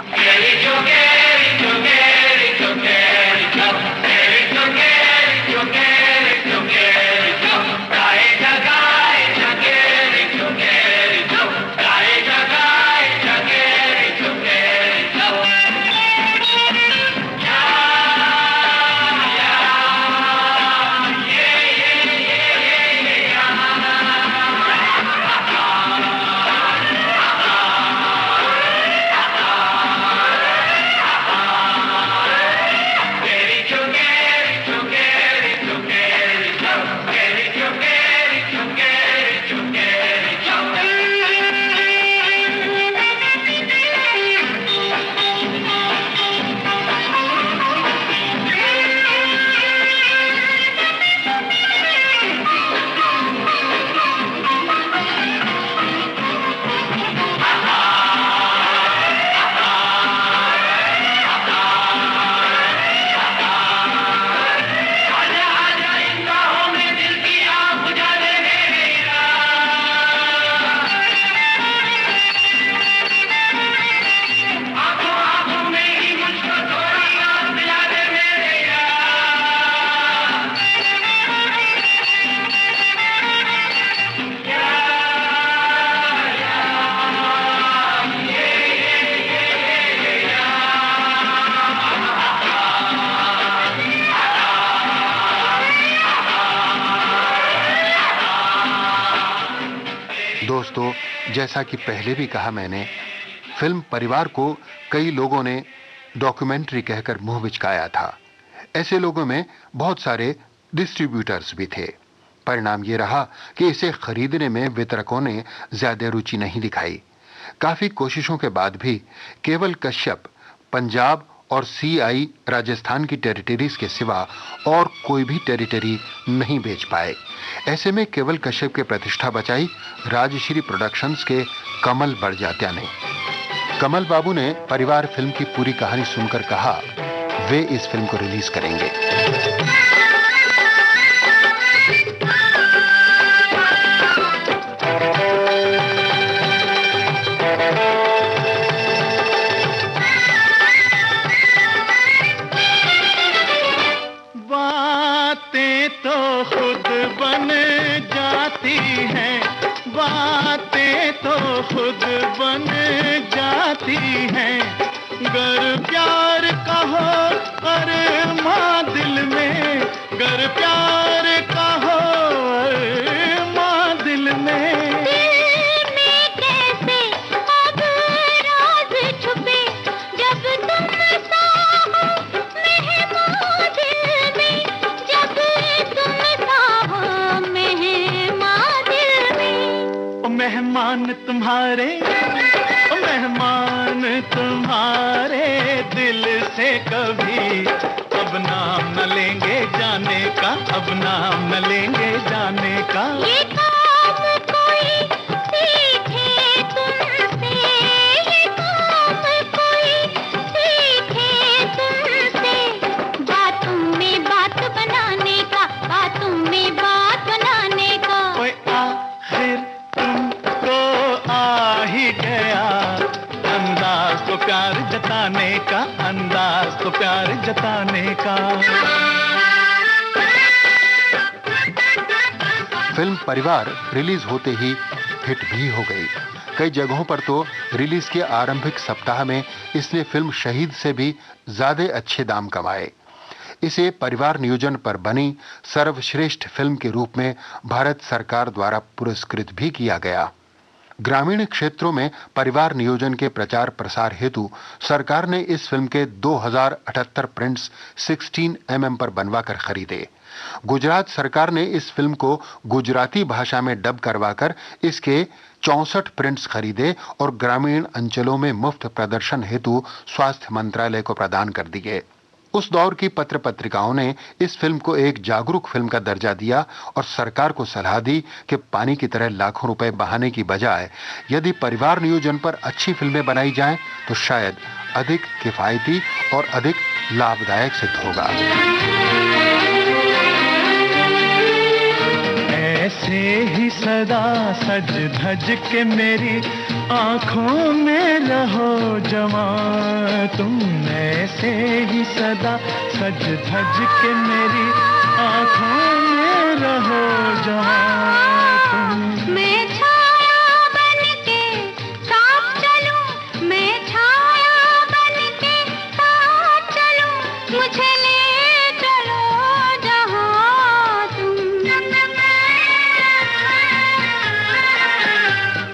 दोस्तों, जैसा कि पहले भी कहा मैंने, फिल्म परिवार को कई लोगों ने डॉक्यूमेंट्री कहकर मुंह बिचकाया था। ऐसे लोगों में बहुत सारे डिस्ट्रीब्यूटर्स भी थे। परिणाम ये रहा कि इसे खरीदने में वितरकों ने ज्यादा रुचि नहीं दिखाई। काफी कोशिशों के बाद भी केवल कश्यप पंजाब और CI राजस्थान की टेरिटरीज के सिवा और कोई भी टेरिटरी नहीं बेच पाए। ऐसे में केवल कश्यप के प्रतिष्ठा बचाई राजश्री प्रोडक्शंस के कमल बड़जात्या ने। कमल बाबू ने परिवार फिल्म की पूरी कहानी सुनकर कहा वे इस फिल्म को रिलीज करेंगे। मान जाती हैं। गर प्यार का हो अरमां दिल में, गर प्यार का हो अरमां दिल में। मेहमान तुम्हारे, मेहमान तुम्हारे दिल से कभी अब नाम न लेंगे जाने का, अब नाम न लेंगे जाने का। ये काम कोई सीखे तुमसे, ये काम कोई सीखे तुमसे, बातों में बात बनाने का, बातों में बात बनाने का। ओए आखिर आ ही गया अंदाज तो प्यार जताने का, अंदाज तो प्यार जताने का। फिल्म परिवार रिलीज होते ही हिट भी हो गई। कई जगहों पर तो रिलीज के आरंभिक सप्ताह में इसने फिल्म शहीद से भी ज्यादा अच्छे दाम कमाए। इसे परिवार नियोजन पर बनी सर्वश्रेष्ठ फिल्म के रूप में भारत सरकार द्वारा पुरस्कृत भी किया गया। ग्रामीण क्षेत्रों में परिवार नियोजन के प्रचार प्रसार हेतु सरकार ने इस फिल्म के 2078 प्रिंट्स 16 mm पर बनवाकर खरीदे। गुजरात सरकार ने इस फिल्म को गुजराती भाषा में डब करवाकर इसके 64 प्रिंट्स खरीदे और ग्रामीण अंचलों में मुफ्त प्रदर्शन हेतु स्वास्थ्य मंत्रालय को प्रदान कर दिए। उस दौर की पत्र पत्रिकाओं ने इस फिल्म को एक जागरूक फिल्म का दर्जा दिया और सरकार को सलाह दी कि पानी की तरह लाखों रुपए बहाने की बजाय यदि परिवार नियोजन पर अच्छी फिल्में बनाई जाएं तो शायद अधिक किफायती और अधिक लाभदायक सिद्ध होगा। ऐसे ही सदा सज धज के मेरी आंखों में रहो जवां, तुम ऐसे ही सदा सज धज के मेरी आंखों में रहो जवां तुम। मैं छाया बन के साथ चलूं, मैं छाया बन के साथ चलूं, मुझे ले चलो जहां तुम।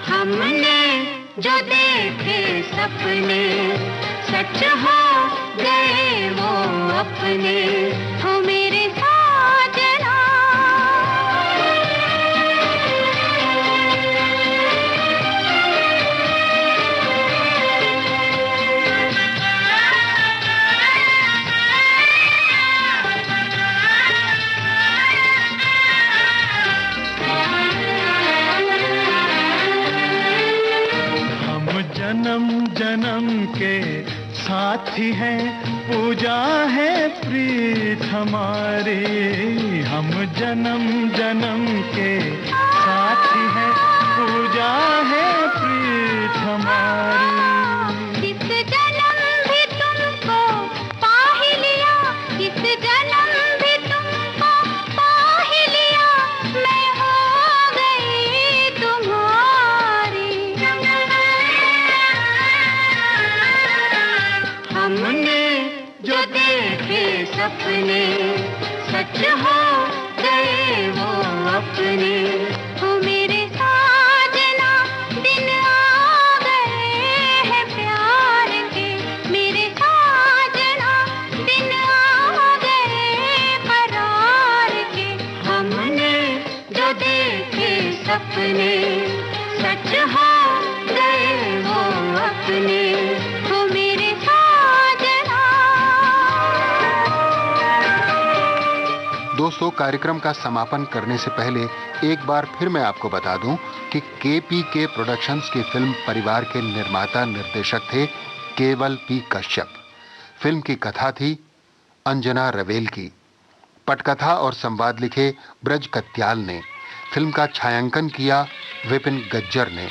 हमने जो देखे सपने सच हो गए वो अपने, हो मेरे साजना। जन्म जन्म के साथी हैं, पूजा है प्रीत हमारी। हम जन्म जन्म के साथी हैं, पूजा है प्रीत हमारी। इस जन्म भी तुमको पा ही लिया, इस जन्म भी तुमको पा ही लिया, मैं हो गई तुम्हारी। हमने जो देखे सपने सच हो गए वो अपने, हो मेरे साजना। दिन आ गए हैं प्यार के, मेरे साजना। दिन आ गए करार के, हमने जो देखे सपने सच हो गए वो अपने, हो मेरे दोस्तों, कार्यक्रम का समापन करने से पहले एक बार फिर मैं आपको बता दूं कि KPK प्रोडक्शंस की फिल्म परिवार के निर्माता निर्देशक थे केवल P कश्यप। फिल्म की कथा थी अंजना रवेल की। पटकथा और संवाद लिखे ब्रज कत्याल ने। फिल्म का छायांकन किया विपिन गज्जर ने।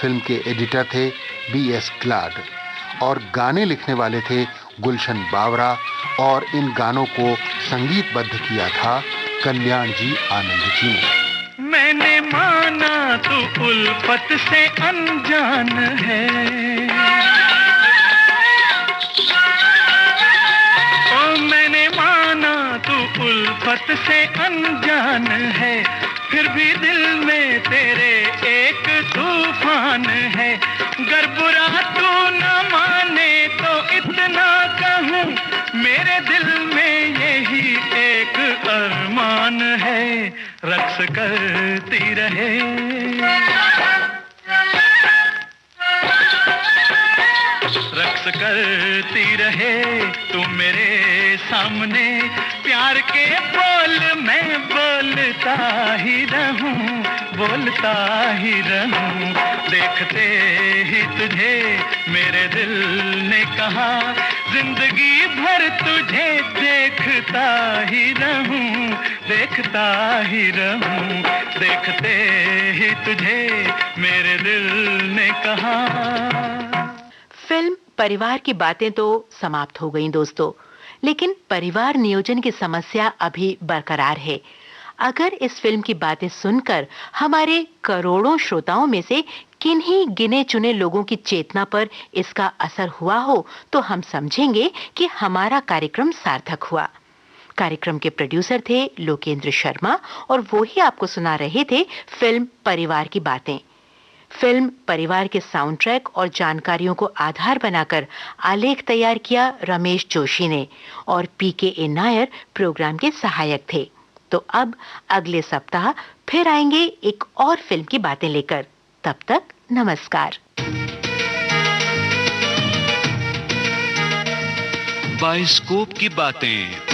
फिल्म के एडिटर थे BS क्लार्क और गाने लिखने वाले थे गुलशन बावरा और इन गानों को संगीतबद्ध किया था कल्याण जी आनंद जी ने। मैंने माना तू उल्फत से अनजान है। ओ मैंने माना तू उल्फत से अनजान है, फिर भी दिल में तेरे एक तूफान है। गर बुरा तू न माने तो इतना कहूँ, मेरे दिल में यही एक अरमान है, रक्स करती रहे। रक्स करती रहे तू मेरे सामने, प्यार के बोल मैं बोलता ही रहूं, बोलता ही रहूं। देखते ही तुझे मेरे दिल ने कहा, जिंदगी भर तुझे देखता ही रहूं, देखता ही रहूं। देखते ही तुझे मेरे दिल ने कहा। फिल्म परिवार की बातें तो समाप्त हो गईं दोस्तों, लेकिन परिवार नियोजन की समस्या अभी बरकरार है। अगर इस फिल्म की बातें सुनकर हमारे करोड़ों श्रोताओं में से किन्हीं गिने चुने लोगों की चेतना पर इसका असर हुआ हो, तो हम समझेंगे कि हमारा कार्यक्रम सार्थक हुआ। कार्यक्रम के प्रोड्यूसर थे लोकेंद्र शर्मा और वो ही आपको सुना रहे थे फिल्म परिवार की बातें। फिल्म परिवार के साउंड ट्रैक और जानकारियों को आधार बनाकर आलेख तैयार किया रमेश जोशी ने और PKA नायर प्रोग्राम के सहायक थे। तो अब अगले सप्ताह फिर आएंगे एक और फिल्म की बातें लेकर। तब तक नमस्कार। बाइस्कोप की बातें